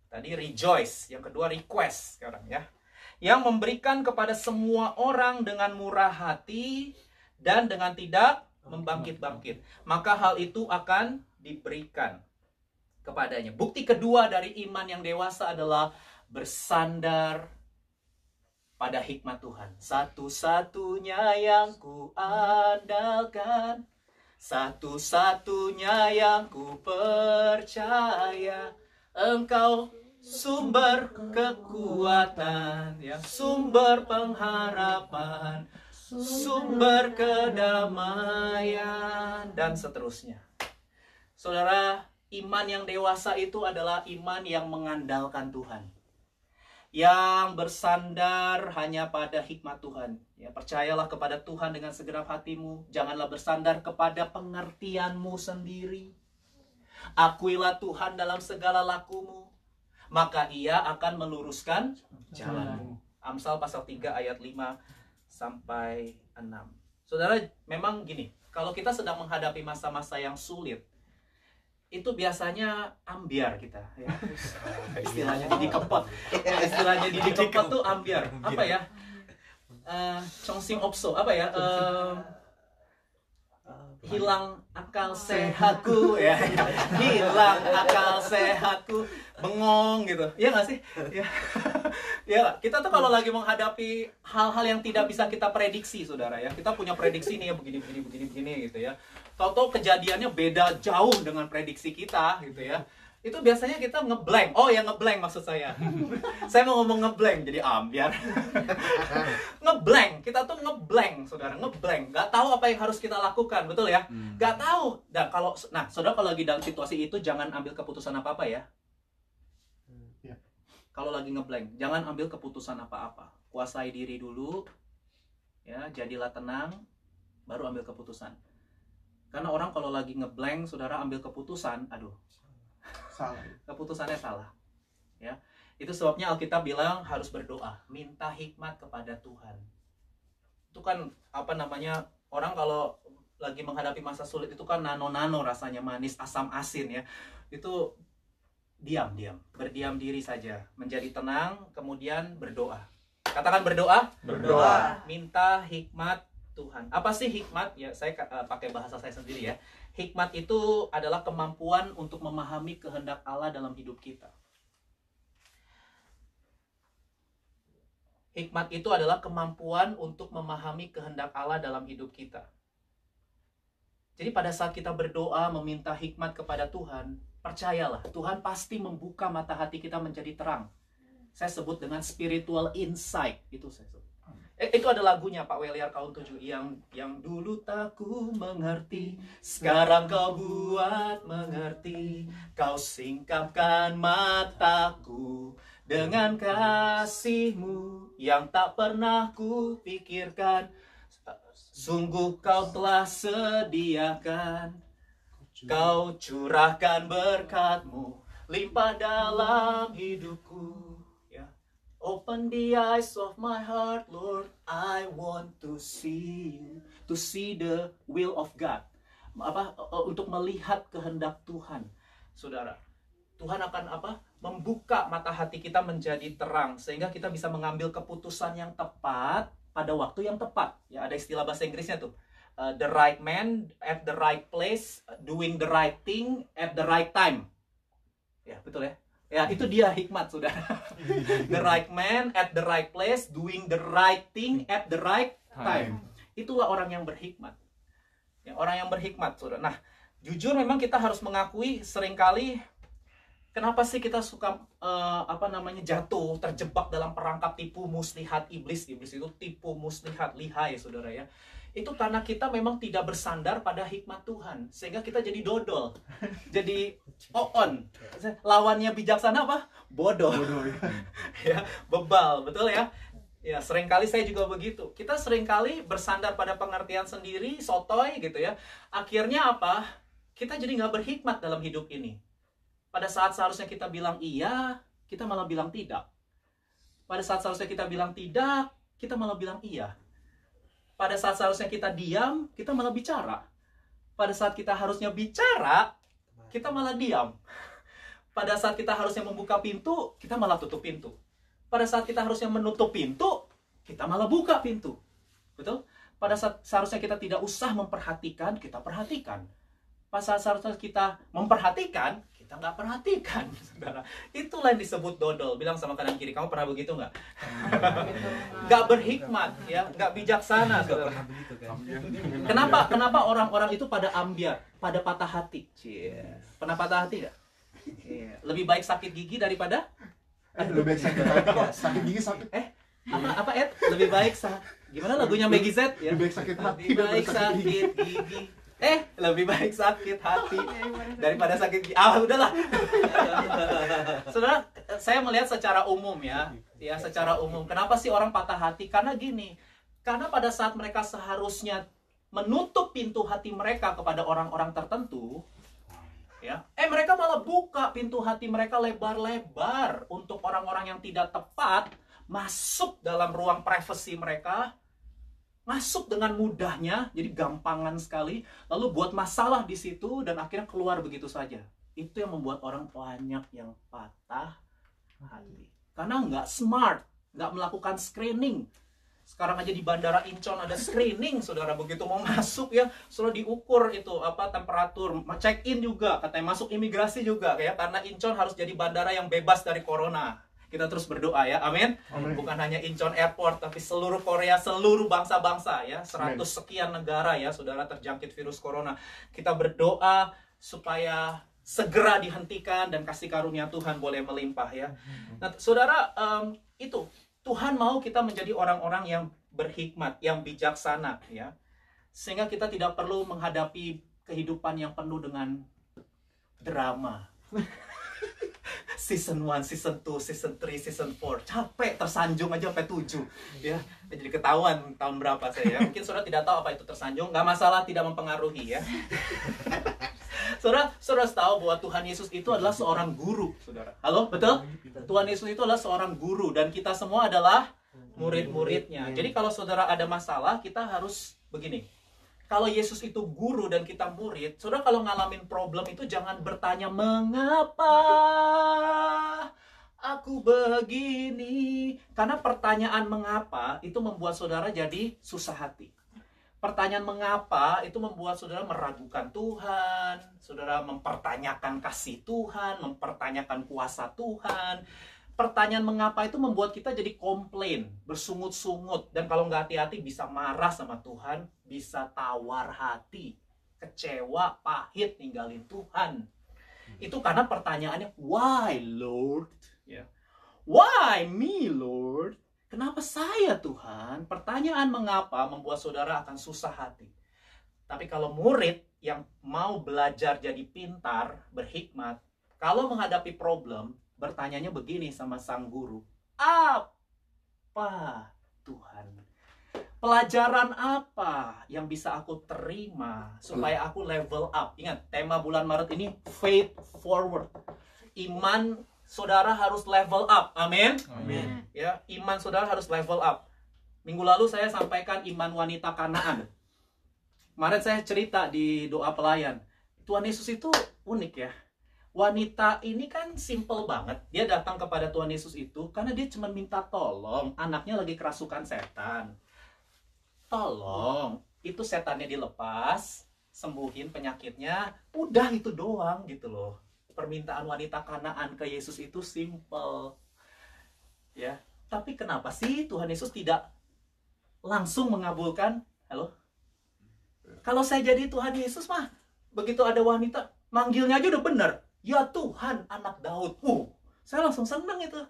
Tadi rejoice, yang kedua request sekarang ya. Yang memberikan kepada semua orang dengan murah hati dan dengan tidak membangkit-bangkit. Maka hal itu akan diberikan kepadanya. Bukti kedua dari iman yang dewasa adalah bersandar pada hikmat Tuhan. Satu-satunya yang kuandalkan, satu-satunya yang ku percaya, Engkau sumber kekuatan, ya, sumber pengharapan, sumber kedamaian, dan seterusnya. Saudara, iman yang dewasa itu adalah iman yang mengandalkan Tuhan, yang bersandar hanya pada hikmat Tuhan. Ya, percayalah kepada Tuhan dengan segenap hatimu. Janganlah bersandar kepada pengertianmu sendiri. Akuilah Tuhan dalam segala lakumu, maka Ia akan meluruskan jalanmu. Amsal pasal 3 ayat 5-6. Saudara, memang gini, kalau kita sedang menghadapi masa-masa yang sulit, itu biasanya ambiar kita, ya. Istilahnya Didi Kempot. Istilahnya Didi Kempot tuh ambiar. Apa ya? Chongsing Opso, apa ya? Hilang akal sehatku, ya. Hilang akal sehatku, bengong gitu. Iya nggak sih? Ya. Ya, kita tuh kalau lagi menghadapi hal-hal yang tidak bisa kita prediksi, saudara ya. Kita punya prediksi nih ya, begini gitu ya. Tahu-tahu kejadiannya beda jauh dengan prediksi kita gitu ya. Itu biasanya kita ngeblank. Oh ya, ngeblank maksud saya. Saya mau ngomong ngeblank, jadi ambiar. Ngeblank, kita tuh ngeblank, saudara, ngeblank. Gak tahu apa yang harus kita lakukan, betul ya? Gak tahu. Dan saudara kalau lagi dalam situasi itu jangan ambil keputusan apa-apa ya. Kalau lagi ngeblank, jangan ambil keputusan apa-apa. Kuasai diri dulu, ya, jadilah tenang, baru ambil keputusan. Karena orang kalau lagi ngeblank, saudara ambil keputusan, aduh, salah. Keputusannya salah. Ya. Itu sebabnya Alkitab bilang harus berdoa, minta hikmat kepada Tuhan. Itu kan orang kalau lagi menghadapi masa sulit itu kan nano-nano rasanya, manis, asam, asin ya. Itu berdiam diri saja, menjadi tenang, kemudian berdoa. Katakan berdoa. Berdoa. Minta hikmat Tuhan. Apa sih hikmat? Ya, saya pakai bahasa saya sendiri ya. Hikmat itu adalah kemampuan untuk memahami kehendak Allah dalam hidup kita. Hikmat itu adalah kemampuan untuk memahami kehendak Allah dalam hidup kita. Jadi pada saat kita berdoa meminta hikmat kepada Tuhan, percayalah, Tuhan pasti membuka mata hati kita menjadi terang. Saya sebut dengan spiritual insight. Itu saya sebut. Itu ada lagunya Pak Weliar Kaum 7 yang dulu tak ku mengerti, sekarang kau buat mengerti. Kau singkapkan mataku dengan kasih-Mu yang tak pernah ku pikirkan. Sungguh kau telah sediakan Kau curahkan berkat-Mu limpah dalam hidupku. Ya. Open the eyes of my heart, Lord. I want to see you, to see the will of God. Untuk melihat kehendak Tuhan, saudara. Tuhan akan membuka mata hati kita menjadi terang sehingga kita bisa mengambil keputusan yang tepat pada waktu yang tepat. Ya, ada istilah bahasa Inggrisnya tuh. The right man at the right place, doing the right thing at the right time. Ya, betul ya. Ya, itu dia hikmat, saudara. The right man at the right place, doing the right thing at the right time. Itulah orang yang berhikmat. Ya, orang yang berhikmat, saudara. Nah, jujur memang kita harus mengakui seringkali kenapa sih kita suka jatuh, terjebak dalam perangkap tipu muslihat iblis. Iblis itu tipu muslihat, lihai, saudara ya. Itu karena kita memang tidak bersandar pada hikmat Tuhan. Sehingga kita jadi dodol. Jadi oon. Lawannya bijaksana apa? Bodoh. Ya, bebal, betul ya? Ya, seringkali saya juga begitu. Kita seringkali bersandar pada pengertian sendiri, sotoy gitu ya. Akhirnya apa? Kita jadi nggak berhikmat dalam hidup ini. Pada saat seharusnya kita bilang iya, kita malah bilang tidak. Pada saat seharusnya kita bilang tidak, kita malah bilang iya. Pada saat seharusnya kita diam, kita malah bicara. Pada saat kita harusnya bicara, kita malah diam. Pada saat kita harusnya membuka pintu, kita malah tutup pintu. Pada saat kita harusnya menutup pintu, kita malah buka pintu. Betul? Pada saat seharusnya kita tidak usah memperhatikan, kita perhatikan. Pada saat seharusnya kita memperhatikan, kita nggak perhatikan, saudara. Itulah yang disebut dodol. Bilang sama kanan kiri, kamu pernah begitu nggak? Nggak berhikmat, ya, nggak bijaksana, saudara. Kenapa orang-orang itu pada ambiar, pada patah hati? Pernah patah hati nggak? Lebih baik sakit gigi daripada? Lebih baik sakit hati. Sakit gigi sakit. Apa Ed? Lebih baik gimana lagunya Maggie Z? Ya? Lebih baik sakit hati. Lebih baik sakit gigi. Lebih baik sakit hati daripada sakit gigi. Udahlah. Saudara, saya melihat secara umum ya, secara umum. Kenapa sih orang patah hati? Karena gini, karena pada saat mereka seharusnya menutup pintu hati mereka kepada orang-orang tertentu, ya, mereka malah buka pintu hati mereka lebar-lebar untuk orang-orang yang tidak tepat masuk dalam ruang privasi mereka. Masuk dengan mudahnya, jadi gampangan sekali, lalu buat masalah di situ dan akhirnya keluar begitu saja. Itu yang membuat orang banyak yang patah hati. Karena nggak smart, nggak melakukan screening. Sekarang aja di Bandara Incheon ada screening, saudara, begitu mau masuk ya, sudah diukur itu temperatur, check in juga, katanya masuk imigrasi juga ya, karena Incheon harus jadi bandara yang bebas dari corona. Kita terus berdoa ya, amin. Bukan hanya Incheon Airport, tapi seluruh Korea, seluruh bangsa-bangsa ya, 100 sekian negara ya, saudara, terjangkit virus corona. Kita berdoa supaya segera dihentikan dan kasih karunia Tuhan boleh melimpah ya. Nah, saudara, itu Tuhan mau kita menjadi orang-orang yang berhikmat, yang bijaksana ya. Sehingga kita tidak perlu menghadapi kehidupan yang penuh dengan drama. Season 1, Season 2, Season 3, Season 4. Capek, tersanjung aja sampai 7. Ya, jadi ketahuan tahun berapa saya ya. Mungkin saudara tidak tahu apa itu tersanjung. Nggak masalah, tidak mempengaruhi ya. Saudara tahu bahwa Tuhan Yesus itu adalah seorang guru, saudara. Halo, betul? Tuhan Yesus itu adalah seorang guru. Dan kita semua adalah murid-muridnya. Jadi kalau saudara ada masalah, kita harus begini. Kalau Yesus itu guru dan kita murid, saudara kalau ngalamin problem itu jangan bertanya, mengapa aku begini? Karena pertanyaan mengapa itu membuat saudara jadi susah hati. Pertanyaan mengapa itu membuat saudara meragukan Tuhan, saudara mempertanyakan kasih Tuhan, mempertanyakan kuasa Tuhan. Pertanyaan mengapa itu membuat kita jadi komplain, bersungut-sungut, dan kalau nggak hati-hati bisa marah sama Tuhan, bisa tawar hati, kecewa, pahit, ninggalin Tuhan. Itu karena pertanyaannya, why Lord? Ya. Why me Lord? Kenapa saya Tuhan? Pertanyaan mengapa membuat saudara akan susah hati. Tapi kalau murid yang mau belajar jadi pintar, berhikmat, kalau menghadapi problem, bertanyanya begini sama sang guru. Apa Tuhan? Pelajaran apa yang bisa aku terima supaya aku level up? Ingat, tema bulan Maret ini faith forward. Iman saudara harus level up. Amin. Amin. Ya, iman saudara harus level up. Minggu lalu saya sampaikan iman wanita Kanaan. Kemarin saya cerita di doa pelayan. Tuhan Yesus itu unik ya. Wanita ini kan simple banget. Dia datang kepada Tuhan Yesus itu karena dia cuma minta tolong. Anaknya lagi kerasukan setan. Tolong, itu setannya dilepas, sembuhin penyakitnya, udah itu doang gitu loh. Permintaan wanita Kanaan ke Yesus itu simple. Ya, tapi kenapa sih Tuhan Yesus tidak langsung mengabulkan? Halo? Kalau saya jadi Tuhan Yesus mah, begitu ada wanita, manggilnya aja udah bener. Ya Tuhan, anak Daud. Saya langsung seneng itu.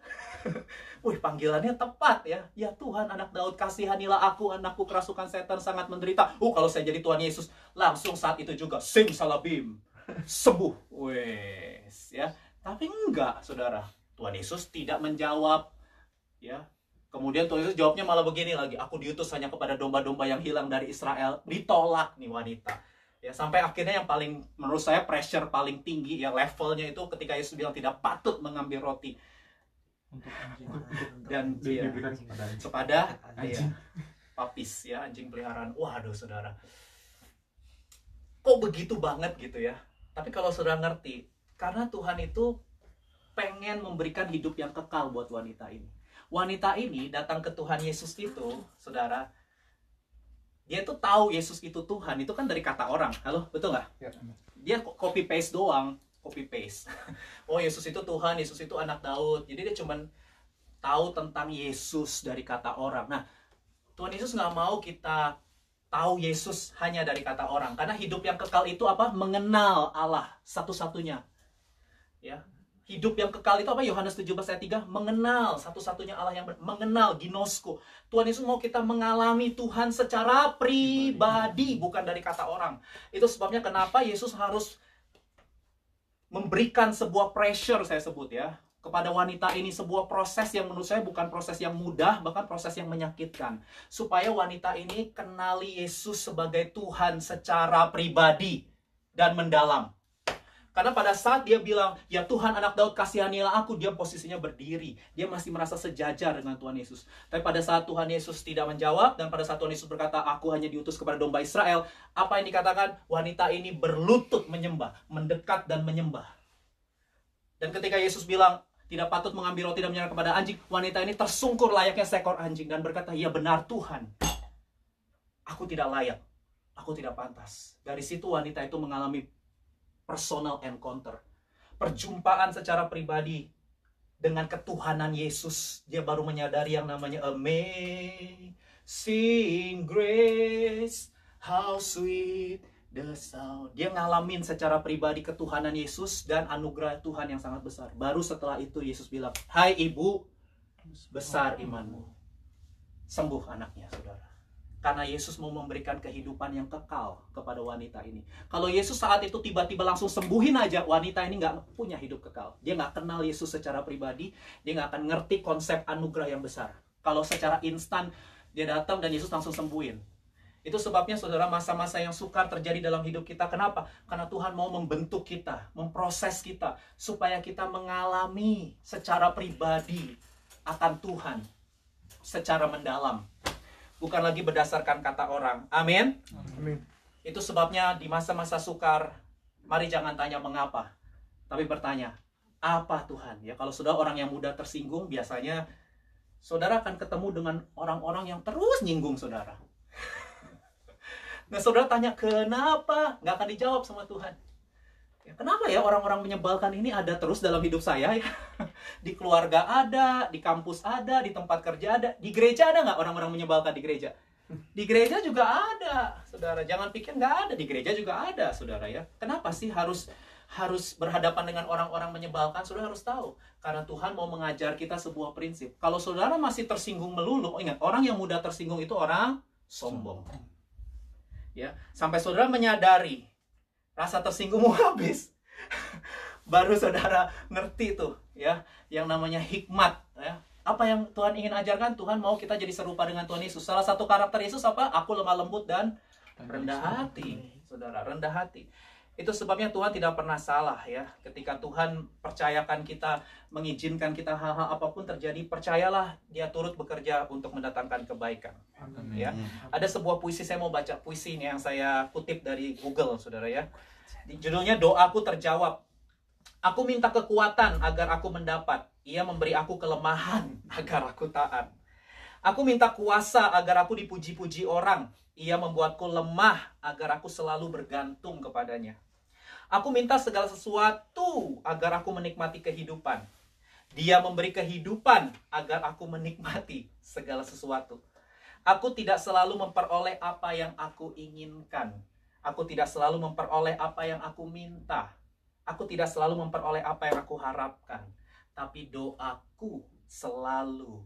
Wih, panggilannya tepat ya. Ya Tuhan, anak Daud, kasihanilah aku, anakku kerasukan setan sangat menderita. Kalau saya jadi Tuhan Yesus, langsung saat itu juga simsalabim, sembuh. Wes, ya. Tapi enggak, saudara. Tuhan Yesus tidak menjawab. Ya. Kemudian Tuhan Yesus jawabnya malah begini lagi. Aku diutus hanya kepada domba-domba yang hilang dari Israel. Ditolak nih wanita. Ya, sampai akhirnya yang paling, menurut saya pressure paling tinggi ya levelnya itu ketika Yesus bilang tidak patut mengambil roti Untuk anjing. dan dia Diberikan kepada anjing. papis ya, anjing peliharaan. Waduh saudara, kok begitu banget gitu ya. Tapi kalau saudara ngerti, karena Tuhan itu pengen memberikan hidup yang kekal buat wanita ini. Wanita ini datang ke Tuhan Yesus itu, saudara, dia tuh tahu Yesus itu Tuhan, itu kan dari kata orang. Halo, betul nggak? Ya. Dia copy paste doang, copy paste. Oh, Yesus itu Tuhan, Yesus itu anak Daud. Jadi dia cuman tahu tentang Yesus dari kata orang. Nah, Tuhan Yesus nggak mau kita tahu Yesus hanya dari kata orang, karena hidup yang kekal itu apa? Mengenal Allah satu-satunya. Ya. Hidup yang kekal itu apa? Yohanes 17 ayat 3, mengenal satu-satunya Allah yang mengenal, ginosko. Tuhan Yesus mau kita mengalami Tuhan secara pribadi, bukan dari kata orang. Itu sebabnya kenapa Yesus harus memberikan sebuah pressure, saya sebut ya, kepada wanita ini, sebuah proses yang menurut saya bukan proses yang mudah, bahkan proses yang menyakitkan. Supaya wanita ini kenali Yesus sebagai Tuhan secara pribadi dan mendalam. Karena pada saat dia bilang, ya Tuhan anak Daud kasihanilah aku, dia posisinya berdiri. Dia masih merasa sejajar dengan Tuhan Yesus. Tapi pada saat Tuhan Yesus tidak menjawab, dan pada saat Tuhan Yesus berkata, aku hanya diutus kepada domba Israel, apa yang dikatakan? Wanita ini berlutut menyembah, mendekat dan menyembah. Dan ketika Yesus bilang, tidak patut mengambil roti dan menyerahkan kepada anjing, wanita ini tersungkur layaknya seekor anjing dan berkata, ya benar Tuhan, aku tidak layak, aku tidak pantas. Dari situ wanita itu mengalami personal encounter, perjumpaan secara pribadi dengan ketuhanan Yesus. Dia baru menyadari yang namanya amazing grace, how sweet the sound. Dia ngalamin secara pribadi ketuhanan Yesus dan anugerah Tuhan yang sangat besar. Baru setelah itu Yesus bilang, hai ibu, besar imanmu, sembuh anaknya, saudara. Karena Yesus mau memberikan kehidupan yang kekal kepada wanita ini. Kalau Yesus saat itu tiba-tiba langsung sembuhin aja, wanita ini nggak punya hidup kekal. Dia nggak kenal Yesus secara pribadi, dia nggak akan ngerti konsep anugerah yang besar. Kalau secara instan dia datang dan Yesus langsung sembuhin. Itu sebabnya saudara, masa-masa yang sukar terjadi dalam hidup kita. Kenapa? Karena Tuhan mau membentuk kita, memproses kita, supaya kita mengalami secara pribadi akan Tuhan secara mendalam. Bukan lagi berdasarkan kata orang. Amin. Amin. Itu sebabnya di masa-masa sukar, mari jangan tanya mengapa, tapi bertanya, apa Tuhan? Ya, kalau saudara orang yang mudah tersinggung, biasanya saudara akan ketemu dengan orang-orang yang terus nyinggung saudara. Nah, saudara tanya kenapa? Nggak akan dijawab sama Tuhan. Ya, kenapa ya orang-orang menyebalkan ini ada terus dalam hidup saya ya? Di keluarga ada, di kampus ada, di tempat kerja ada, di gereja ada nggak orang-orang menyebalkan di gereja? Di gereja juga ada, saudara. Jangan pikir nggak ada, di gereja juga ada, saudara ya. Kenapa sih harus berhadapan dengan orang-orang menyebalkan? Saudara harus tahu, karena Tuhan mau mengajar kita sebuah prinsip. Kalau saudara masih tersinggung melulu, ingat, orang yang mudah tersinggung itu orang sombong. Ya, sampai saudara menyadari rasa tersinggungmu habis, baru saudara ngerti tuh ya, yang namanya hikmat ya. Apa yang Tuhan ingin ajarkan? Tuhan mau kita jadi serupa dengan Tuhan Yesus. Salah satu karakter Yesus apa? Aku lemah lembut dan rendah hati. Saudara, rendah hati. Itu sebabnya Tuhan tidak pernah salah ya. Ketika Tuhan percayakan kita, mengizinkan kita hal-hal apapun terjadi, percayalah Dia turut bekerja untuk mendatangkan kebaikan. Ya. Ada sebuah puisi, saya mau baca puisi ini yang saya kutip dari Google, saudara ya. Judulnya Doaku Terjawab. Aku minta kekuatan agar aku mendapat. Ia memberi aku kelemahan agar aku taat. Aku minta kuasa agar aku dipuji-puji orang. Ia membuatku lemah agar aku selalu bergantung kepadanya. Aku minta segala sesuatu agar aku menikmati kehidupan. Dia memberi kehidupan agar aku menikmati segala sesuatu. Aku tidak selalu memperoleh apa yang aku inginkan. Aku tidak selalu memperoleh apa yang aku minta. Aku tidak selalu memperoleh apa yang aku harapkan. Tapi doaku selalu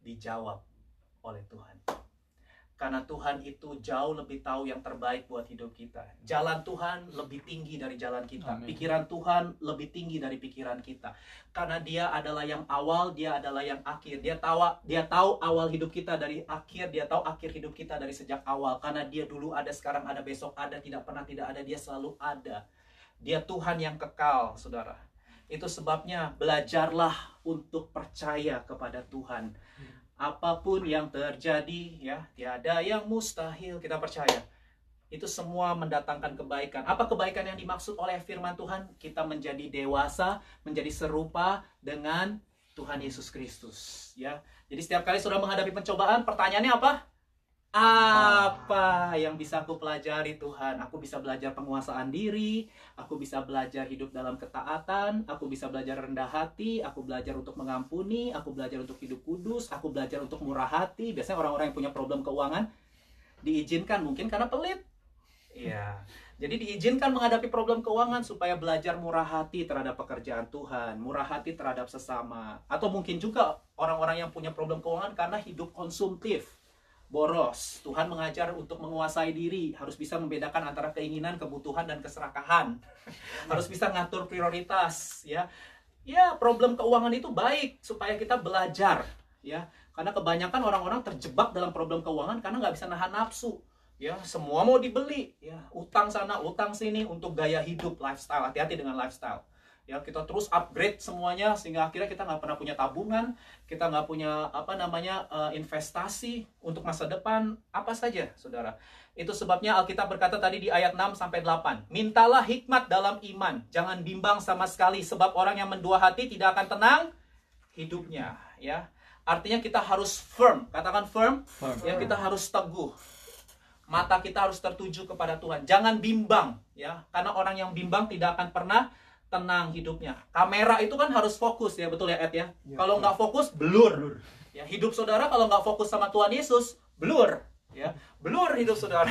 dijawab oleh Tuhan. Karena Tuhan itu jauh lebih tahu yang terbaik buat hidup kita. Jalan Tuhan lebih tinggi dari jalan kita. Amin. Pikiran Tuhan lebih tinggi dari pikiran kita. Karena Dia adalah yang awal, Dia adalah yang akhir. Dia tahu awal hidup kita dari akhir, Dia tahu akhir hidup kita dari sejak awal. Karena Dia dulu ada, sekarang ada, besok ada, tidak pernah tidak ada, Dia selalu ada. Dia Tuhan yang kekal, saudara. Itu sebabnya belajarlah untuk percaya kepada Tuhan. Apapun yang terjadi, ya, tiada yang mustahil, kita percaya. Itu semua mendatangkan kebaikan. Apa kebaikan yang dimaksud oleh firman Tuhan? Kita menjadi dewasa, menjadi serupa dengan Tuhan Yesus Kristus. Ya, jadi setiap kali saudara menghadapi pencobaan, pertanyaannya apa? Apa yang bisa aku pelajari Tuhan? Aku bisa belajar penguasaan diri, aku bisa belajar hidup dalam ketaatan, aku bisa belajar rendah hati, aku belajar untuk mengampuni, aku belajar untuk hidup kudus, aku belajar untuk murah hati. Biasanya orang-orang yang punya problem keuangan diizinkan mungkin karena pelit. Iya. Jadi diizinkan menghadapi problem keuangan supaya belajar murah hati terhadap pekerjaan Tuhan, murah hati terhadap sesama. Atau mungkin juga orang-orang yang punya problem keuangan karena hidup konsumtif, boros. Tuhan mengajar untuk menguasai diri, harus bisa membedakan antara keinginan, kebutuhan, dan keserakahan. Harus bisa ngatur prioritas, ya. Ya, problem keuangan itu baik supaya kita belajar, ya. Karena kebanyakan orang-orang terjebak dalam problem keuangan karena nggak bisa nahan nafsu. Ya, semua mau dibeli, ya. Utang sana, utang sini untuk gaya hidup, lifestyle. Hati-hati dengan lifestyle. Ya, kita terus upgrade semuanya sehingga akhirnya kita nggak pernah punya tabungan, kita nggak punya investasi untuk masa depan, apa saja, saudara. Itu sebabnya Alkitab berkata tadi di ayat 6-8, mintalah hikmat dalam iman, jangan bimbang sama sekali, sebab orang yang mendua hati tidak akan tenang hidupnya. Ya, artinya kita harus firm, katakan firm. Ya, kita harus teguh. Mata kita harus tertuju kepada Tuhan. Jangan bimbang, ya, karena orang yang bimbang tidak akan pernah tenang hidupnya. Kamera itu kan harus fokus, ya, betul ya Ed ya? Kalau nggak fokus, blur. Ya, hidup saudara kalau nggak fokus sama Tuhan Yesus, blur. Ya, blur hidup saudara.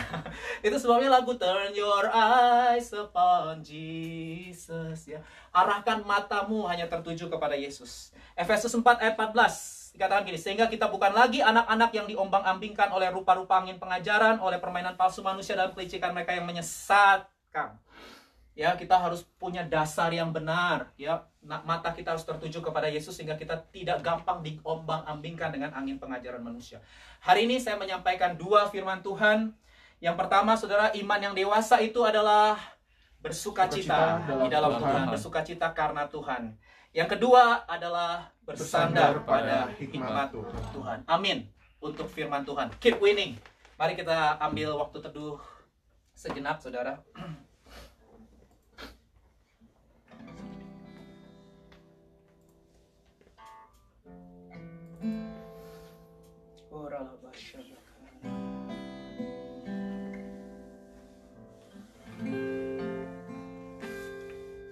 Itu sebabnya lagu Turn Your Eyes Upon Jesus. Ya, arahkan matamu hanya tertuju kepada Yesus. Efesus 4 ayat 14 dikatakan gini, sehingga kita bukan lagi anak-anak yang diombang-ambingkan oleh rupa-rupa angin pengajaran, oleh permainan palsu manusia dan kelicikan mereka yang menyesatkan. Ya, kita harus punya dasar yang benar, ya. Mata kita harus tertuju kepada Yesus sehingga kita tidak gampang diombang-ambingkan dengan angin pengajaran manusia. Hari ini saya menyampaikan dua firman Tuhan. Yang pertama, saudara, iman yang dewasa itu adalah bersukacita di dalam Tuhan, bersukacita karena Tuhan. Yang kedua adalah bersandar pada hikmat Tuhan. Amin. Untuk firman Tuhan. Keep winning. Mari kita ambil waktu teduh sejenak, saudara.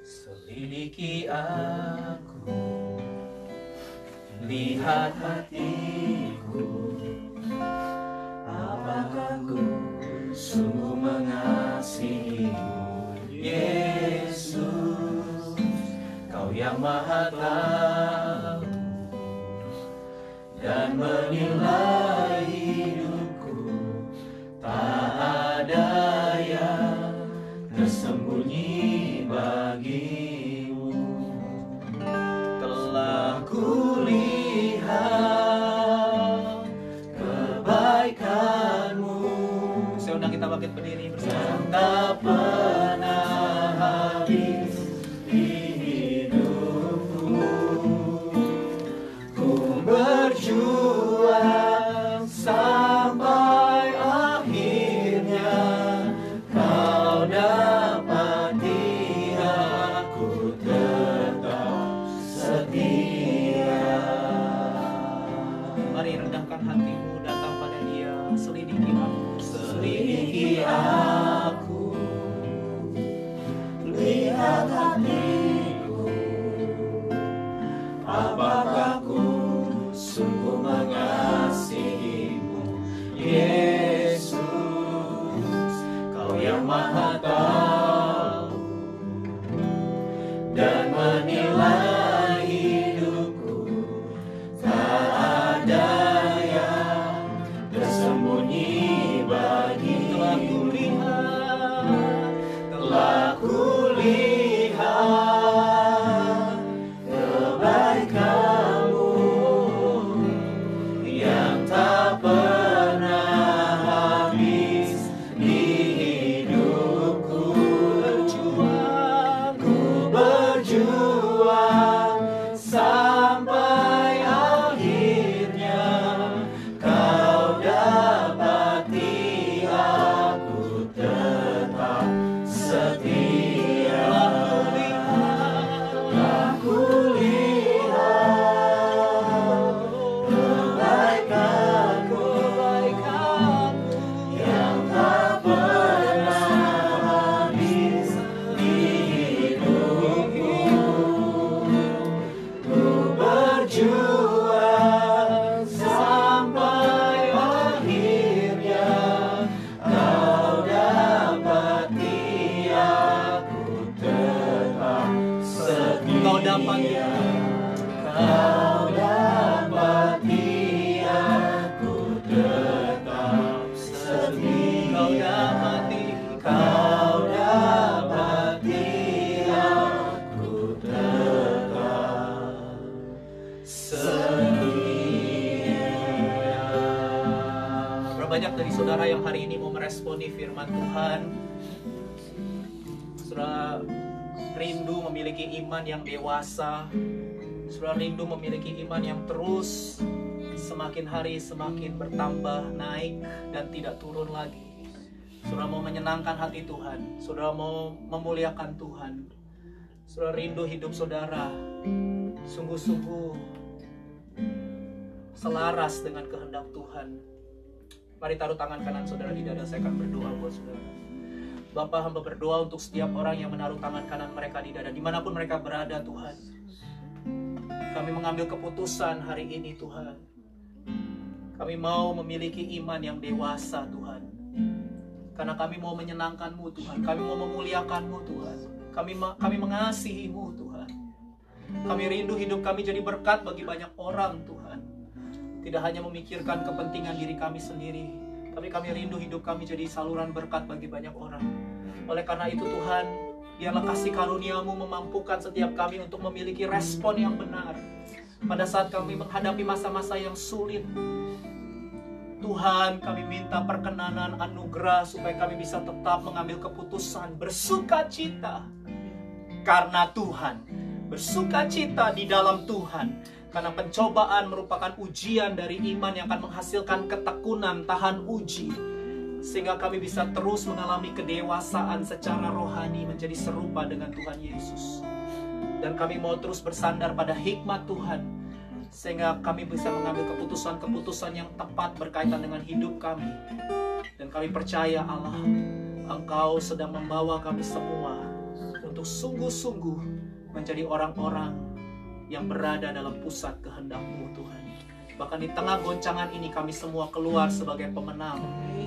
Selidiki aku, lihat hatiku, apakah ku sungguh mengasihimu, Yesus, Kau yang Maha Tahu dan menilai hidupku, tak ada yang tersembunyi bagimu. Telah kulihat dan menilai hidupku. Tak ada yang tersembunyi bagi. Telah kulihat kebaikan-Mu yang tak pernah habis di hidupku. Ku berjuang sampai akhirnya Kau dapati aku tetap setia. Aku lihat kebaikan-Mu yang tak pernah habis di hidupku. Ku berjuang sampai akhirnya Kau dapati aku tetap setia. Kau dapati. Kau dapati aku tetap setia. Kau dapati aku tetap setia. Berapa banyak dari saudara yang hari ini mau meresponi firman Tuhan? Saudara rindu memiliki iman yang dewasa. Saudara rindu memiliki iman yang terus semakin hari semakin bertambah, naik dan tidak turun lagi. Saudara mau menyenangkan hati Tuhan. Saudara mau memuliakan Tuhan. Saudara rindu hidup saudara sungguh-sungguh selaras dengan kehendak Tuhan. Mari taruh tangan kanan saudara di dada, saya akan berdoa buat saudara. Bapa, hamba berdoa untuk setiap orang yang menaruh tangan kanan mereka di dada, dimanapun mereka berada Tuhan. Kami mengambil keputusan hari ini Tuhan. Kami mau memiliki iman yang dewasa Tuhan. Karena kami mau menyenangkan-Mu Tuhan. Kami mau memuliakan-Mu Tuhan. Kami mengasihi-Mu Tuhan. Kami rindu hidup kami jadi berkat bagi banyak orang Tuhan. Tidak hanya memikirkan kepentingan diri kami sendiri, tapi kami rindu hidup kami jadi saluran berkat bagi banyak orang. Oleh karena itu Tuhan, biarlah kasih karunia-Mu memampukan setiap kami untuk memiliki respon yang benar pada saat kami menghadapi masa-masa yang sulit. Tuhan, kami minta perkenanan anugerah supaya kami bisa tetap mengambil keputusan bersukacita karena Tuhan, bersukacita di dalam Tuhan. Karena pencobaan merupakan ujian dari iman yang akan menghasilkan ketekunan, tahan uji. Sehingga kami bisa terus mengalami kedewasaan secara rohani menjadi serupa dengan Tuhan Yesus. Dan kami mau terus bersandar pada hikmat Tuhan. Sehingga kami bisa mengambil keputusan-keputusan yang tepat berkaitan dengan hidup kami. Dan kami percaya Allah, Engkau sedang membawa kami semua untuk sungguh-sungguh menjadi orang-orang yang berada dalam pusat kehendak-Mu Tuhan. Bahkan di tengah goncangan ini kami semua keluar sebagai pemenang,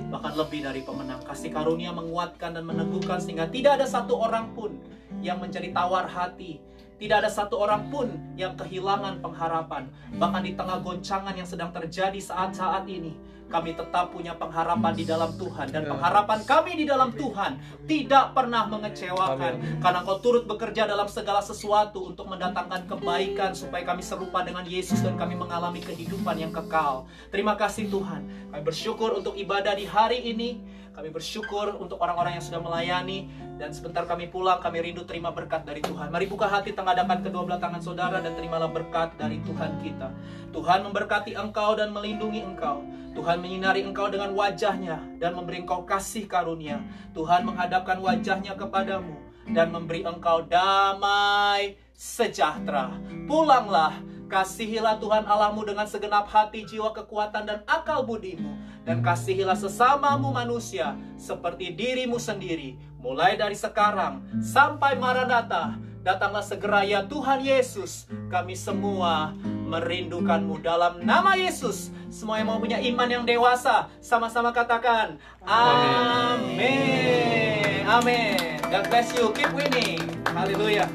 bahkan lebih dari pemenang. Kasih karunia menguatkan dan meneguhkan sehingga tidak ada satu orang pun yang menjadi tawar hati. Tidak ada satu orang pun yang kehilangan pengharapan. Bahkan di tengah goncangan yang sedang terjadi saat-saat ini, kami tetap punya pengharapan di dalam Tuhan. Dan pengharapan kami di dalam Tuhan tidak pernah mengecewakan. Karena Engkau turut bekerja dalam segala sesuatu untuk mendatangkan kebaikan supaya kami serupa dengan Yesus dan kami mengalami kehidupan yang kekal. Terima kasih Tuhan. Kami bersyukur untuk ibadah di hari ini. Kami bersyukur untuk orang-orang yang sudah melayani. Dan sebentar kami pulang, kami rindu terima berkat dari Tuhan. Mari buka hati, tengadahkan kedua belah tangan saudara dan terimalah berkat dari Tuhan kita. Tuhan memberkati engkau dan melindungi engkau. Tuhan menyinari engkau dengan wajahnya dan memberi engkau kasih karunia. Tuhan menghadapkan wajahnya kepadamu dan memberi engkau damai sejahtera. Pulanglah, kasihilah Tuhan Allahmu dengan segenap hati, jiwa, kekuatan, dan akal budimu. Dan kasihilah sesamamu manusia seperti dirimu sendiri. Mulai dari sekarang sampai Maranatha, datanglah segera ya Tuhan Yesus. Kami semua merindukanmu dalam nama Yesus. Semua yang mau punya iman yang dewasa, sama-sama katakan amin. Amin. God bless you. Keep winning. Haleluya.